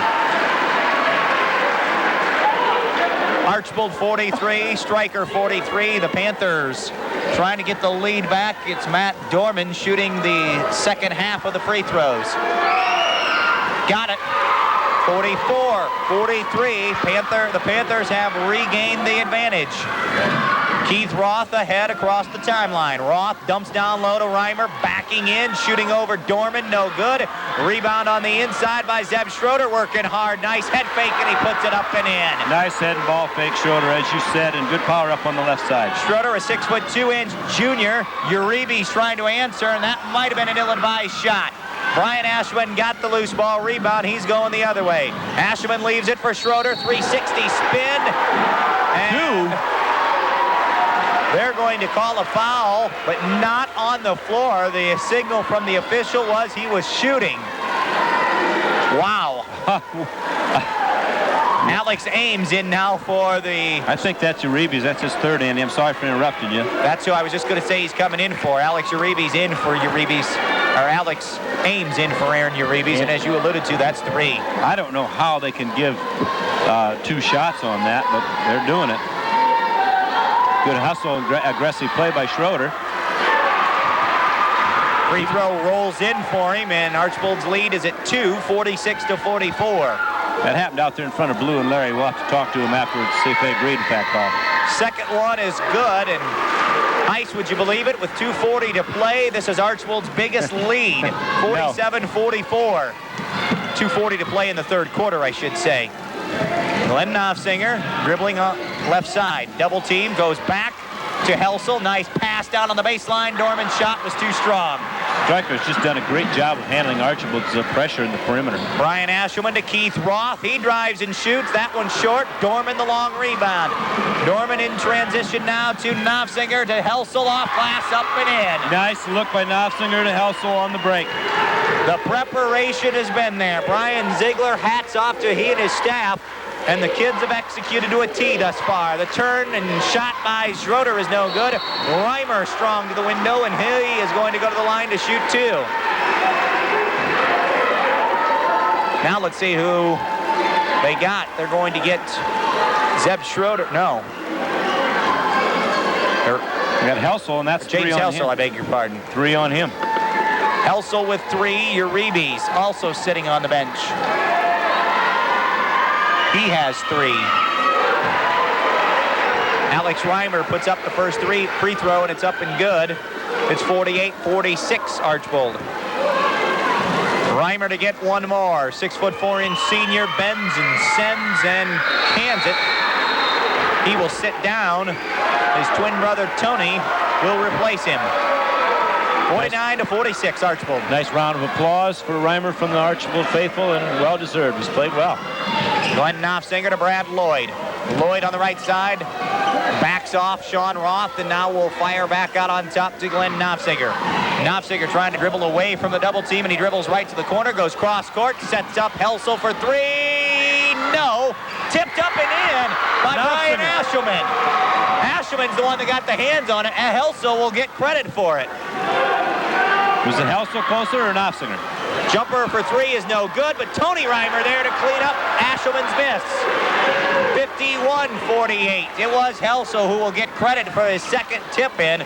Archbold 43, Stryker 43. The Panthers trying to get the lead back. It's Matt Dorman shooting the second half of the free throws. Got it. 44-43. The Panthers have regained the advantage. Keith Roth ahead across the timeline. Roth dumps down low to Reimer, backing in, shooting over Dorman, no good. Rebound on the inside by Zeb Schroeder, working hard. Nice head fake, and he puts it up and in. Nice head and ball fake, Schroeder, as you said, and good power up on the left side. Schroeder, a 6'2" junior. Uribe's trying to answer, and that might have been an ill-advised shot. Brian Ashelman got the loose ball rebound. He's going the other way. Ashelman leaves it for Schroeder. 360 spin. And they're going to call a foul, but not on the floor. The signal from the official was he was shooting. Wow. Alex Ames in now for the... I think that's Uribe's. That's his third, Andy. I'm sorry for interrupting you. That's who I was just going to say he's coming in for. Alex Uribe's in for Alex Ames in for Aaron Uribe's, and as you alluded to, that's 3. I don't know how they can give 2 shots on that, but they're doing it. Good hustle, aggressive play by Schroeder. Free throw rolls in for him, and Archbold's lead is at 2, 46-44. That happened out there in front of Blue and Larry. We'll have to talk to him afterwards to see if they agreed with that call. Second one is good, and Ice, would you believe it, with 2:40 to play, this is Archbold's biggest lead, 47-44. 2:40 to play in the third quarter, I should say. Glenn Knopfsinger dribbling on left side. Double team, goes back to Helsel. Nice pass down on the baseline. Dorman's shot was too strong. Stryker's just done a great job of handling Archbold's pressure in the perimeter. Brian Ashelman to Keith Roth. He drives and shoots. That one's short. Dorman the long rebound. Dorman in transition now to Knopfsinger to Helsel, off glass, up and in. Nice look by Knopfsinger to Helsel on the break. The preparation has been there. Brian Ziegler, hats off to he and his staff. And the kids have executed to a T thus far. The turn and shot by Schroeder is no good. Reimer strong to the window, and he is going to go to the line to shoot two. Now let's see who they got. They're going to get Zeb Schroeder. No. We got Helsel, and that's James three on Helsel, him. I beg your pardon. 3 on him. Helsel with 3. Uribe's also sitting on the bench. He has 3. Alex Reimer puts up the first free throw, and it's up and good. It's 48-46 Archbold. Reimer to get one more. 6'4" senior bends and sends and cans it. He will sit down. His twin brother Tony will replace him. 49-46 Archbold. Nice round of applause for Reimer from the Archbold faithful, and well-deserved. He's played well. Glenn Knopfsinger to Brad Lloyd. Lloyd on the right side. Backs off Sean Roth, and now will fire back out on top to Glenn Knopfsinger. Knopfsinger trying to dribble away from the double team, and he dribbles right to the corner, goes cross court, sets up Helsel for 3. No. Tipped up and in by Brian Ashelman. Ashelman's the one that got the hands on it, and Helsel will get credit for it. Was it Helsel closer or Knopfsinger? Jumper for 3 is no good, but Tony Reimer there to clean up Ashelman's miss. 51-48. It was Helsel who will get credit for his second tip in,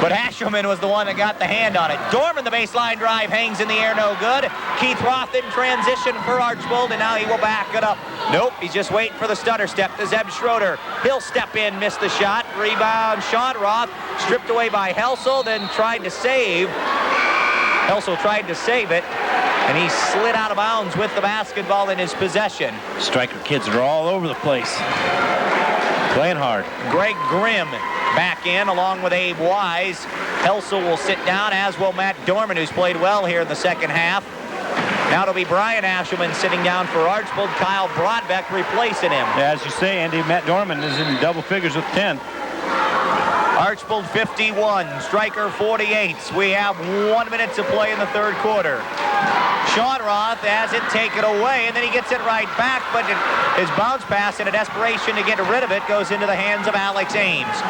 but Ashelman was the one that got the hand on it. Dorman, the baseline drive, hangs in the air, no good. Keith Roth in transition for Archbold, and now he will back it up. Nope, he's just waiting for the stutter step to Zeb Schroeder. He'll step in, miss the shot. Rebound, Sean Roth, stripped away by Helsel, then tried to save. Helsel tried to save it, and he slid out of bounds with the basketball in his possession. Stryker kids are all over the place. Playing hard. Greg Grimm back in along with Abe Wise. Helsel will sit down, as will Matt Dorman, who's played well here in the second half. Now it'll be Brian Ashelman sitting down for Archbold. Kyle Brodbeck replacing him. Yeah, as you say, Andy, Matt Dorman is in double figures with 10. Archbold 51, Stryker 48. We have 1 minute to play in the third quarter. Sean Roth has it taken away, and then he gets it right back, but his bounce pass in a desperation to get rid of it goes into the hands of Alex Ames.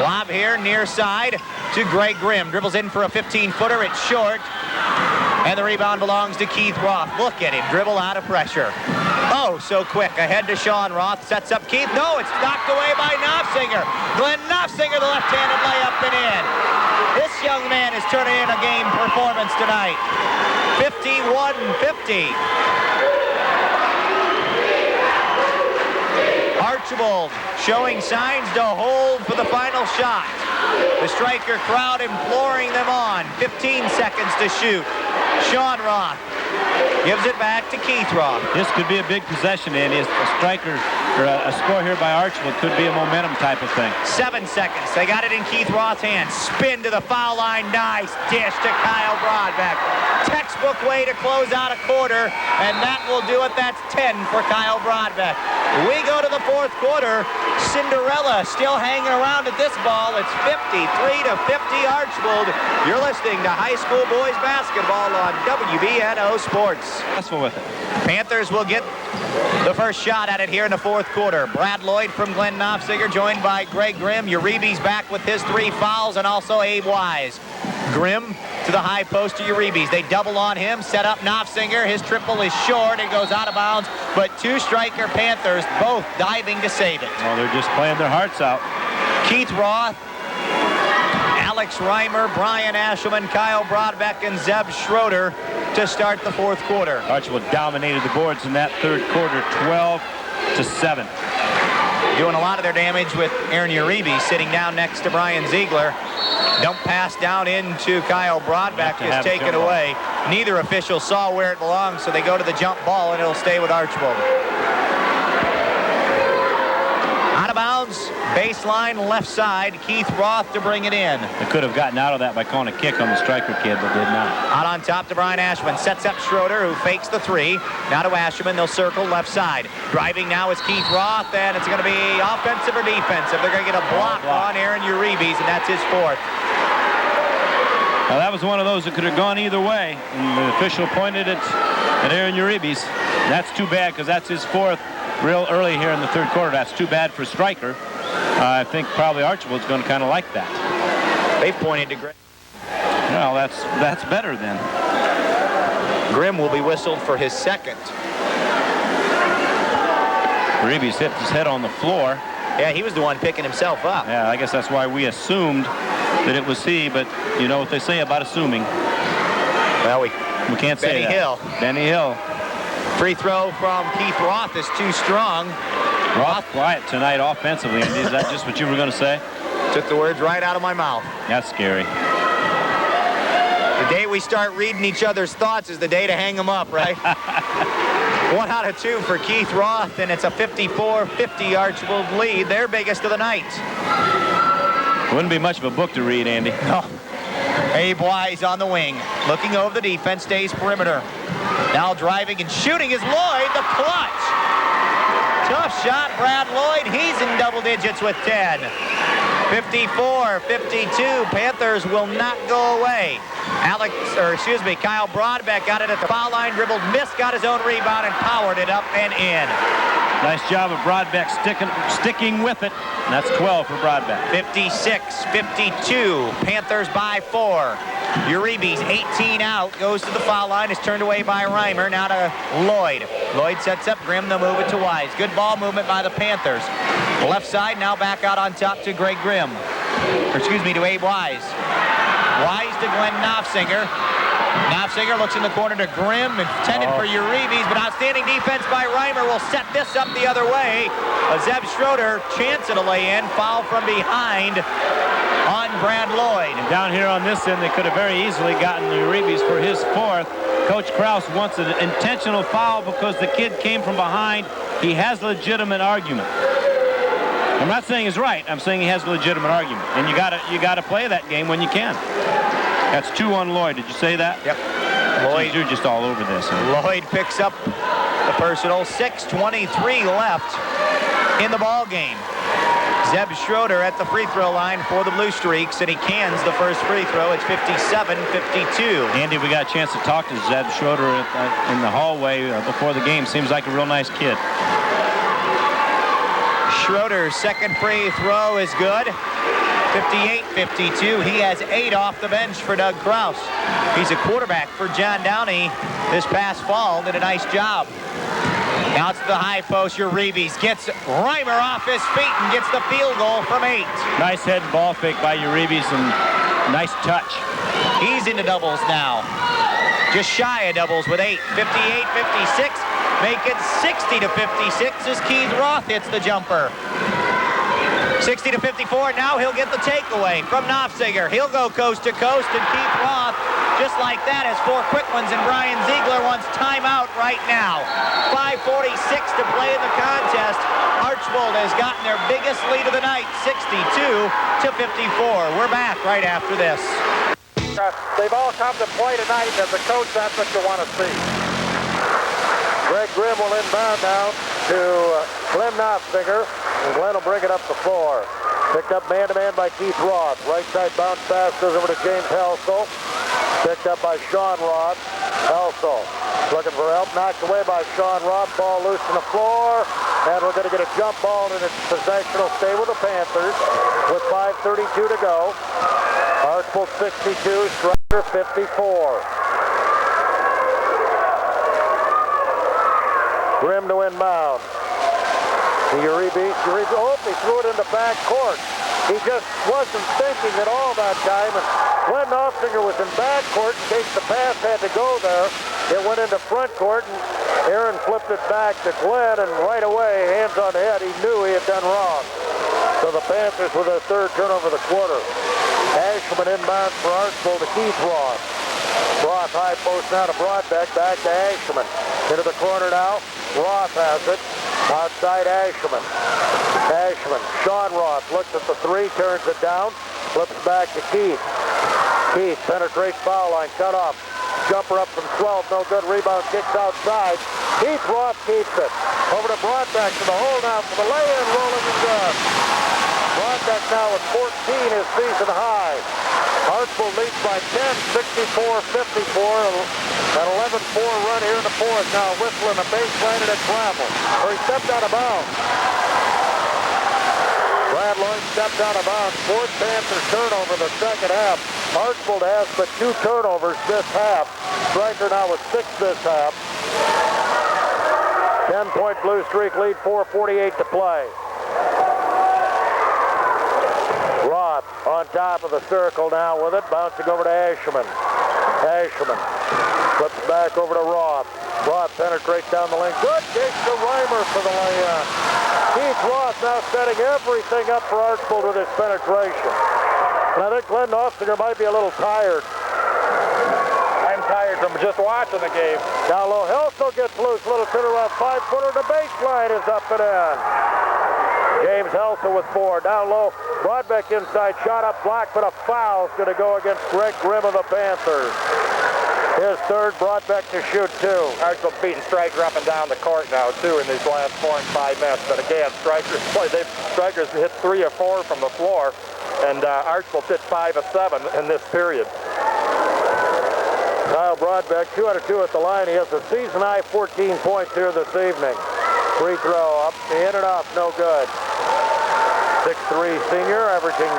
Lob here near side to Greg Grimm. Dribbles in for a 15-footer. It's short. And the rebound belongs to Keith Roth. Look at him dribble out of pressure. Oh, so quick. Ahead to Sean Roth. Sets up Keith. No, it's knocked away by Knopfsinger. Glenn Knopfsinger, the left-handed layup and in. This young man is turning in a game performance tonight. 51-50. Archbold showing signs to hold for the final shot. The Stryker crowd imploring them on. 15 seconds to shoot. Sean Roth gives it back to Keith Roth. This could be a big possession, Andy. A Stryker, or a score here by Archbold could be a momentum type of thing. 7 seconds. They got it in Keith Roth's hands. Spin to the foul line. Nice dish to Kyle Brodbeck. Textbook way to close out a quarter, and that will do it. That's 10 for Kyle Brodbeck. We go to the fourth quarter. Cinderella still hanging around at this ball. It's 53-50 Archbold. You're listening to high school boys basketball on WBNO Sports. Successful with it. Panthers will get the first shot at it here in the fourth quarter. Brad Lloyd from Glenn Knopfsinger, joined by Greg Grimm. Uribe's back with his 3 fouls, and also Abe Wise. Grimm to the high post to Uribe's. They double on him, set up Knopfsinger. His triple is short. It goes out of bounds, but 2 Stryker Panthers both diving to save it. Well, they're just playing their hearts out. Keith Roth, Alex Reimer, Brian Ashelman, Kyle Brodbeck, and Zeb Schroeder to start the fourth quarter. Archbold dominated the boards in that third quarter, 12-7. Doing a lot of their damage with Aaron Uribe sitting down next to Brian Ziegler. Dump pass down into Kyle Broadbeck is taken away. Neither official saw where it belongs, so they go to the jump ball, and it'll stay with Archbold. Out of bounds, baseline left side. Keith Roth to bring it in. They could have gotten out of that by calling a kick on the Stryker kid, but did not. Out on top to Brian Ashman. Sets up Schroeder, who fakes the three. Now to Ashman. They'll circle left side. Driving now is Keith Roth, and it's going to be offensive or defensive. They're going to get a block on Aaron Uribe's, and that's his fourth. Now that was one of those that could have gone either way, and the official pointed it at Aaron Uribe's. That's too bad, because that's his fourth real early here in the third quarter. That's too bad for Stryker. I think probably Archbold's going to kind of like that. They've pointed to Grimm. Well, that's better then. Grimm will be whistled for his second. Uribe's hit his head on the floor. Yeah, he was the one picking himself up. Yeah, I guess that's why we assumed that it was he, but you know what they say about assuming. Well, we can't say that. Benny Hill. Benny Hill. Free throw from Keith Roth is too strong. Roth quiet tonight offensively. Is that just what you were going to say? Took the words right out of my mouth. That's scary. The day we start reading each other's thoughts is the day to hang them up, right? 1 out of 2 for Keith Roth, and it's a 54-50 Archbold lead, their biggest of the night. Wouldn't be much of a book to read, Andy. No. Abe Wise on the wing, looking over the defense, stays perimeter. Now driving and shooting is Lloyd, the clutch. Tough shot, Brad Lloyd. He's in double digits with 10. 54-52. Panthers will not go away. Kyle Broadbeck got it at the foul line, dribbled, missed, got his own rebound, and powered it up and in. Nice job of Broadbeck sticking with it. And that's 12 for Broadbeck. 56-52. Panthers by 4. Uribe's 18 out, goes to the foul line, is turned away by Reimer. Now to Lloyd. Lloyd sets up Grimm, they'll move it to Wise. Good ball movement by the Panthers. Left side, now back out on top to Greg Grimm. To Abe Wise. Wise to Glenn Knopfsinger. Knopfsinger looks in the corner to Grimm, intended for Uribe's, but outstanding defense by Reimer will set this up the other way. Zeb Schroeder, chance at a lay-in, foul from behind on Brad Lloyd. And down here on this end, they could have very easily gotten Uribe's for his fourth. Coach Krause wants an intentional foul because the kid came from behind. He has a legitimate argument. I'm not saying he's right. I'm saying he has a legitimate argument. And you gotta play that game when you can. That's 2 on Lloyd. Did you say that? Yep. Lloyd. You're just all over this. Huh? Lloyd picks up the personal. 6:23 left in the ball game. Zeb Schroeder at the free throw line for the Blue Streaks, and he cans the first free throw. It's 57-52. Andy, we got a chance to talk to Zeb Schroeder in the hallway before the game. Seems like a real nice kid. Schroeder's second free throw is good. 58-52. He has 8 off the bench for Doug Krause. He's a quarterback for John Downey this past fall. Did a nice job. Now it's the high post. Uribe's gets Reimer off his feet and gets the field goal from 8. Nice head and ball fake by Uribe's and nice touch. He's into doubles now. Just shy of doubles with 8. 58-56. Make it 60-56 as Keith Roth hits the jumper. 60-54. Now he'll get the takeaway from Knopfsinger. He'll go coast to coast, and Keith Roth, just like that, has 4 quick ones, and Brian Ziegler wants timeout right now. 5:46 to play in the contest. Archbold has gotten their biggest lead of the night, 62-54. We're back right after this. They've all come to play tonight, and as a coach, that's what you want to see. Greg Grimm will inbound now to Glenn Knopfsinger, and Glenn will bring it up the floor. Picked up man-to-man by Keith Roth. Right side bounce pass goes over to James Helsel. Picked up by Sean Roth. Helsel looking for help, knocked away by Sean Roth. Ball loose on the floor, and we're going to get a jump ball, and its possession will stay with the Panthers with 5:32 to go. Archbold 62, Stryker 54. Grimm to inbound. Uribe, he threw it into back court. He just wasn't thinking at all that time. And Glenn Nofsinger was in back court in case the pass had to go there. It went into front court, and Aaron flipped it back to Glenn, and right away, hands on the head, he knew he had done wrong. So the Panthers with their third turnover of the quarter. Ashman inbounds for Archbold to Keith Roth. Roth high post now to Broadbeck, back to Ashman. Into the corner now. Roth has it. Outside Ashman. Ashman. Sean Roth looks at the three, turns it down, flips back to Keith. Keith penetrates foul line, cut off. Jumper up from 12, no good. Rebound, kicks outside. Keith Roth keeps it. Over to Broadbeck to the hole now for the lay-in, rolling and good. Broadbeck now with 14, his season high. Archbold leads by 10, 64-54. An 11-4 run here in the fourth. Now whistling a baseline and a travel. Or he stepped out of bounds. Brad Lloyd stepped out of bounds. Fourth Panthers turnover in the second half. Archbold has but 2 turnovers this half. Stryker now with 6 this half. 10-point blue streak lead, 4:48 to play. Roth on top of the circle now with it, bouncing over to Ashman. Ashman flips back over to Roth. Roth penetrates down the lane. Good kick to Reimer for the lay-in. Keith Roth now setting everything up for Archbold with his penetration. And I think Glenn Nofsinger might be a little tired. I'm tired from just watching the game. Now low, Helso gets loose. Little turnaround 5-footer. The baseline is up and in. James Helso with 4. Down low, Broadbeck inside, shot up blocked, but a foul is going to go against Greg Grimm of the Panthers. His third, Broadbeck to shoot 2. Archbold beating Stryker up and down the court now, too, in these last 4 and 5 minutes. But again, Stryker's hit 3 or 4 from the floor, and Archbold hit 5 of 7 in this period. Kyle Broadbeck, 2 out of 2 at the line. He has a season-high 14 points here this evening. Free throw up, in and off, no good. 6'3" senior, averaging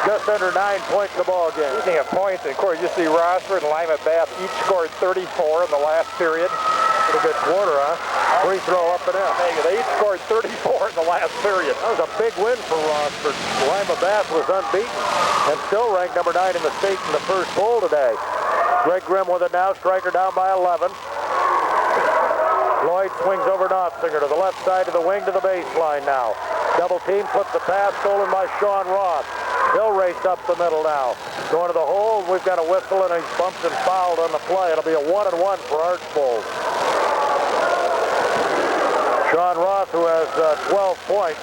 just under 9 points a ball game. Speaking of points, and of course, you see Rossford and Lima Bath each scored 34 in the last period. Pretty good quarter, huh? Free throw up and in. They each scored 34 in the last period. That was a big win for Rossford. Lima Bath was unbeaten and still ranked number 9 in the state in the first poll today. Greg Grimm with it now. Stryker down by 11. Lloyd swings over Nofsinger to the left side of the wing to the baseline now. Double team, flips the pass, stolen by Sean Roth. He'll race up the middle now. Going to the hole, we've got a whistle, and he's bumped and fouled on the play. It'll be a 1-and-1 for Archbold. Sean Roth, who has 12 points.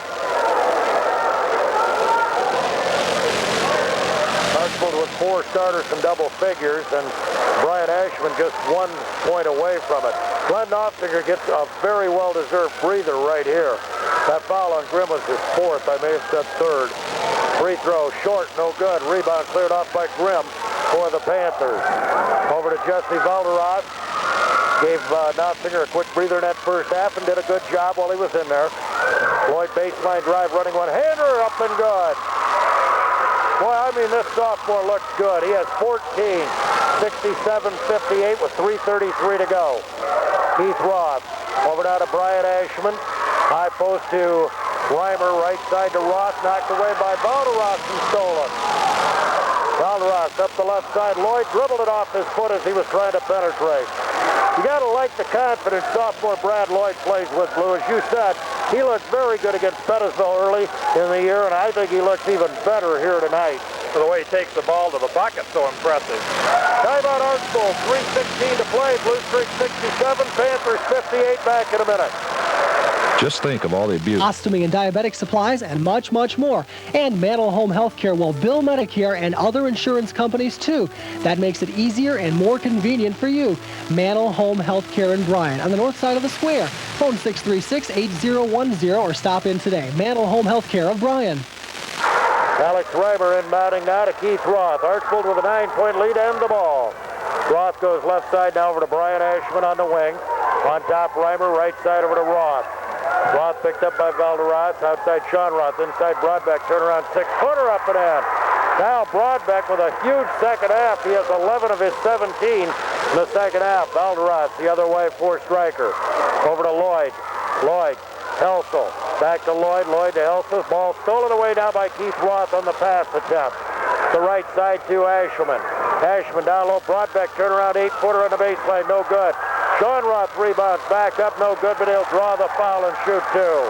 Archbold with 4 starters and double figures, and Brian Ashman just 1 point away from it. Glenn Nofsinger gets a very well-deserved breather right here. That foul on Grimm was his 4th. I may have said 3rd. Free throw, short, no good. Rebound cleared off by Grimm for the Panthers. Over to Jesse Valderas. Gave Nofsinger a quick breather in that first half and did a good job while he was in there. Lloyd baseline drive, running one-hander, up and good. Boy, I mean, this sophomore looks good. He has 14, 67-58 with 3:33 to go. Keith Roth over now to Brian Ashman. High post to Reimer, right side to Roth, knocked away by Valderas and stolen. Valderas up the left side. Lloyd dribbled it off his foot as he was trying to penetrate. You got to like the confidence sophomore Brad Lloyd plays with, Blue. As you said, he looked very good against Pettisville early in the year, and I think he looks even better here tonight. For the way he takes the ball to the bucket, so impressive. Timeout Archbold, 3:16 to play. Blue Streak 67, Panthers 58, back in a minute. Just think of all the abuse. Ostomy and diabetic supplies and much, much more. And Mantle Home Healthcare will bill Medicare and other insurance companies too. That makes it easier and more convenient for you. Mantle Home Healthcare in Bryan on the north side of the square. Phone 636-8010 or stop in today. Mantle Home Healthcare of Bryan. Alex Reimer inbounding now to Keith Roth. Archbold with a 9-point lead and the ball. Roth goes left side now over to Brian Ashman on the wing. On top, Reimer, right side over to Roth. Roth picked up by Valderas. Outside Sean Roth. Inside Broadbeck. Turnaround 6-footer up and in. Now Broadbeck with a huge second half. He has 11 of his 17 in the second half. Valderas the other way for Stryker. Over to Lloyd. Lloyd. Helsel. Back to Lloyd. Lloyd to Elsa. Ball stolen away now by Keith Roth on the pass attempt. The right side to Ashelman. Ashelman down low. Broadbeck turnaround 8-footer on the baseline. No good. Sean Roth rebounds. Back up. No good, but he'll draw the foul and shoot two.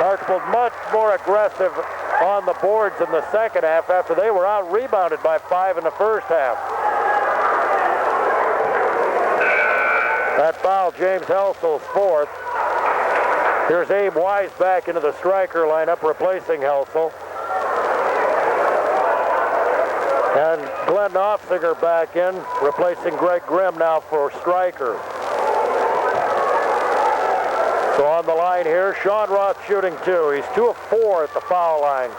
Archbold much more aggressive on the boards in the second half after they were out rebounded by 5 in the first half. That foul, James Helsel's fourth. Here's Abe Wise back into the Stryker lineup, replacing Helsel. And Glenn Knopfinger back in, replacing Greg Grimm now for Stryker. So on the line here, Sean Roth shooting two. He's 2 of 4 at the foul line.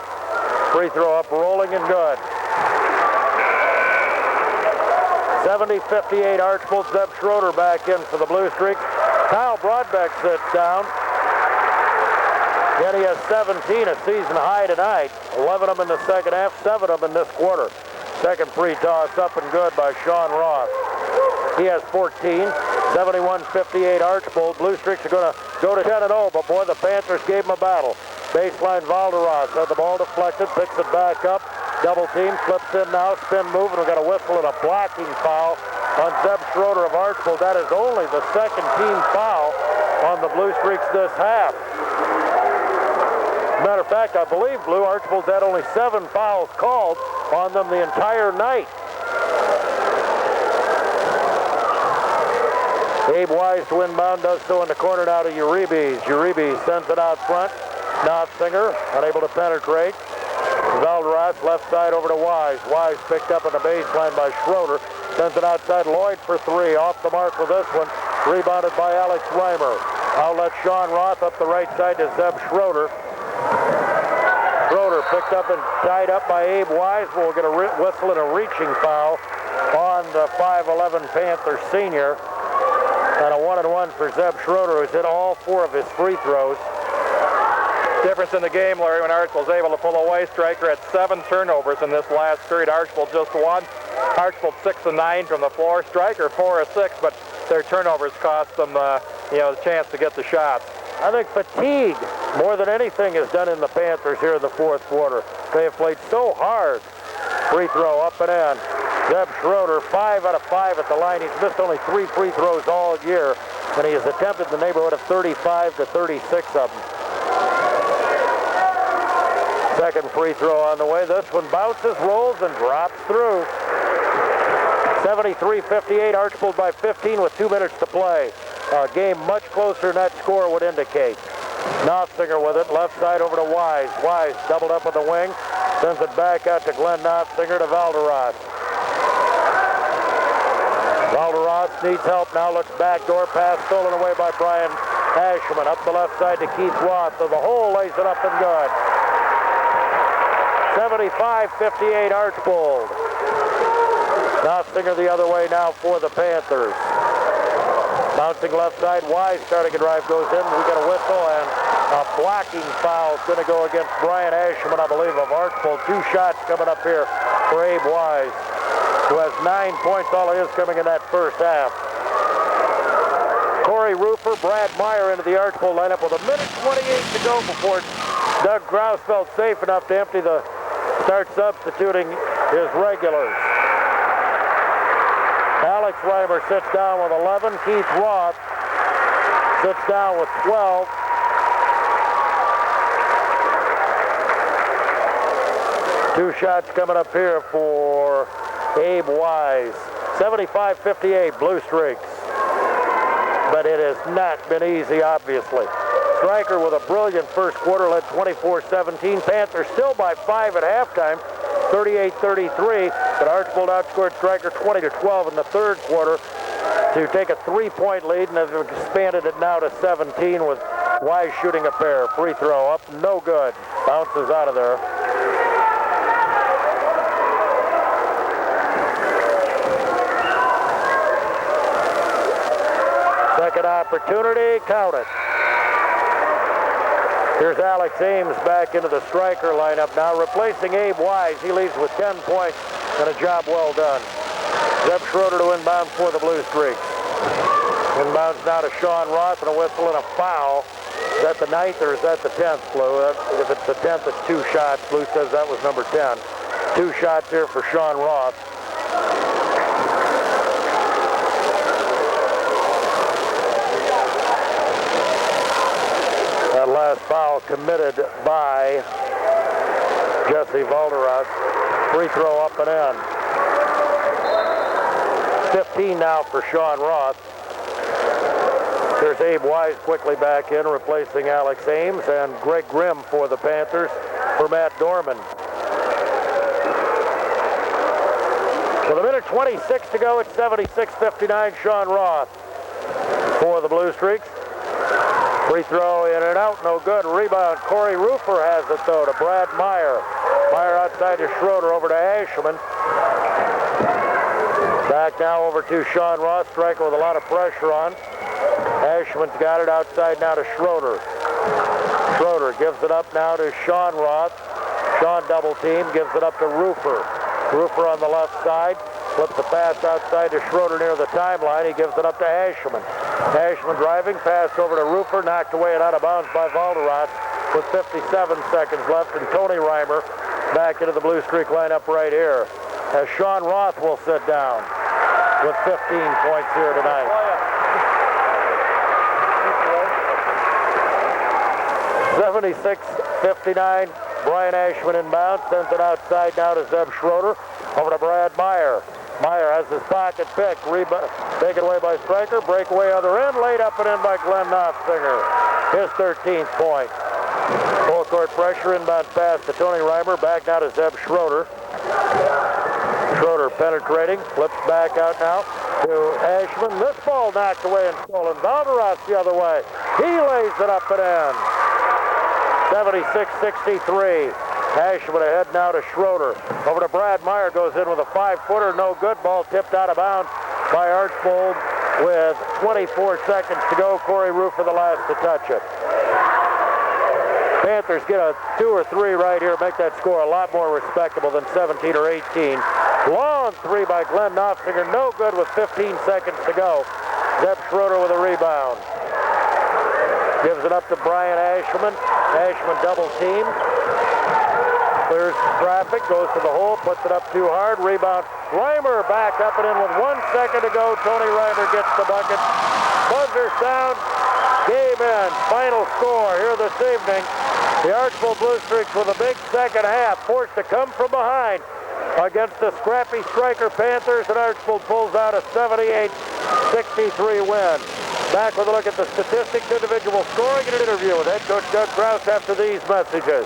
Free throw up, rolling and good. 70-58 Archbold. Zeb Schroeder back in for the Blue Streaks. Kyle Broadbeck sits down. Again, he has 17, a season high tonight. 11 of them in the second half, 7 of them in this quarter. Second free toss up and good by Sean Roth. He has 14. 71-58 Archbold. Blue Streaks are going to go to 10-0, but boy, the Panthers gave him a battle. Baseline Valderas had the ball deflected, picks it back up. Double team, flips in now, spin move, and we've got a whistle and a blocking foul on Zeb Schroeder of Archbold. That is only the second team foul on the Blue Streaks this half. Matter of fact, I believe Blue Archbold's had only 7 fouls called on them the entire night. Abe Wise to inbound, does so in the corner now to Uribe. Uribe sends it out front. Knopfinger unable to penetrate. Valderas left side over to Wise. Wise picked up on the baseline by Schroeder. Sends it outside. Lloyd for 3. Off the mark with this one. Rebounded by Alex Reimer. Outlet Sean Roth up the right side to Zeb Schroeder. Schroeder picked up and tied up by Abe Wise. We'll get a whistle and a reaching foul on the 5'11 Panther senior. And a 1-and-1 for Zeb Schroeder, who's hit all 4 of his free throws. Difference in the game, Larry, when Archbold's able to pull away. Stryker had 7 turnovers in this last period. Archbold just 1. Archbold 6 of 9 from the floor. Stryker 4 of 6, but their turnovers cost them, the chance to get the shots. I think fatigue, more than anything, is done in the Panthers here in the fourth quarter. They have played so hard. Free throw up and in. Zeb Schroeder, 5 out of 5 at the line. He's missed only 3 free throws all year, and he has attempted in the neighborhood of 35 to 36 of them. Second free throw on the way. This one bounces, rolls, and drops through. 73-58, Archbold by 15 with 2 minutes to play. A game much closer than that score would indicate. Knopfinger with it, left side over to Wise. Wise doubled up on the wing, sends it back out to Glenn Knopfinger to Valderas. Valderas needs help now, looks backdoor pass, stolen away by Brian Ashelman. Up the left side to Keith Roth, so the hole lays it up and good. 75-58 Archbold. Knopfinger the other way now for the Panthers. Bouncing left side, Wise starting a drive, goes in. We got a whistle and a blocking foul is going to go against Brian Ashelman, I believe, of Archbold. 2 shots coming up here for Abe Wise, who has 9 points, all his coming in that first half. Corey Roofer, Brad Meyer into the Archbold lineup with 1:28 to go before Doug Grouse felt safe enough to empty the start substituting his regulars. Alex Reimer sits down with 11. Keith Roth sits down with 12. Two shots coming up here for Abe Wise. 75-58 Blue Streaks. But it has not been easy, obviously. Stryker with a brilliant first quarter, led 24-17. Panthers still by 5 at halftime, 38-33. But Archbold outscored Stryker 20-12 in the third quarter to take a 3-point lead, and have expanded it now to 17 with Wise shooting a pair. Free throw up, no good. Bounces out of there. Second opportunity, count it. Here's Alex Ames back into the Stryker lineup now, replacing Abe Wise. He leaves with 10 points and a job well done. Zeb Schroeder to inbound for the Blue Streaks. Inbounds now to Sean Roth, and a whistle and a foul Is that the 9th or is that the 10th, Blue? If it's the 10th, it's 2 shots. Blue says that was number 10. 2 shots here for Sean Roth. That last foul committed by Jesse Valderas. Free throw up and in. 15 now for Sean Roth. Here's Abe Wise quickly back in, replacing Alex Ames, and Greg Grimm for the Panthers for Matt Dorman. With a minute 26 to go, it's 76-59. Sean Roth for the Blue Streaks. Free throw in and out, no good. Rebound, Corey Rufer has it though to Brad Meyer. Meyer outside to Schroeder, over to Ashman. Back now over to Sean Roth. Stryker with a lot of pressure on. Ashman's got it outside now to Schroeder. Schroeder gives it up now to Sean Roth. Sean double team, gives it up to Rufer. Rufer on the left side. Flips the pass outside to Schroeder near the timeline. He gives it up to Ashman. Ashman driving, pass over to Rufer, knocked away and out of bounds by Valderas with 57 seconds left. And Tony Reimer back into the Blue Streak lineup right here, as Sean Roth will sit down with 15 points here tonight. 76-59. Brian Ashman inbound, sends it outside now to Zeb Schroeder. Over to Brad Meyer. Meyer has his pocket pick. Taken away by Stryker. Breakaway other end. Laid up and in by Glenn Knopfinger. His 13th point. Full court pressure. Inbound pass to Tony Reimer. Back now to Zeb Schroeder. Schroeder penetrating. Flips back out now to Ashman. This ball knocked away and stolen. Valderas the other way. He lays it up and in. 76-63. Ashman ahead now to Schroeder. Over to Brad Meyer, goes in with a 5-footer, no good. Ball tipped out of bounds by Archbold with 24 seconds to go. Corey Rufer the last to touch it. Panthers get a 2 or 3 right here, make that score a lot more respectable than 17 or 18. Long 3 by Glenn Knopfinger, no good with 15 seconds to go. Zeb Schroeder with a rebound. Gives it up to Brian Ashman. Ashman double team. Clears traffic, goes to the hole, puts it up too hard. Rebound. Reimer back up and in with 1 second to go. Tony Reimer gets the bucket. Buzzer sound. Game in. Final score here this evening. The Archbold Blue Streaks with a big second half, forced to come from behind against the scrappy Stryker Panthers, and Archbold pulls out a 78-63 win. Back with a look at the statistics, individual scoring, and an interview with head coach Doug Krause after these messages.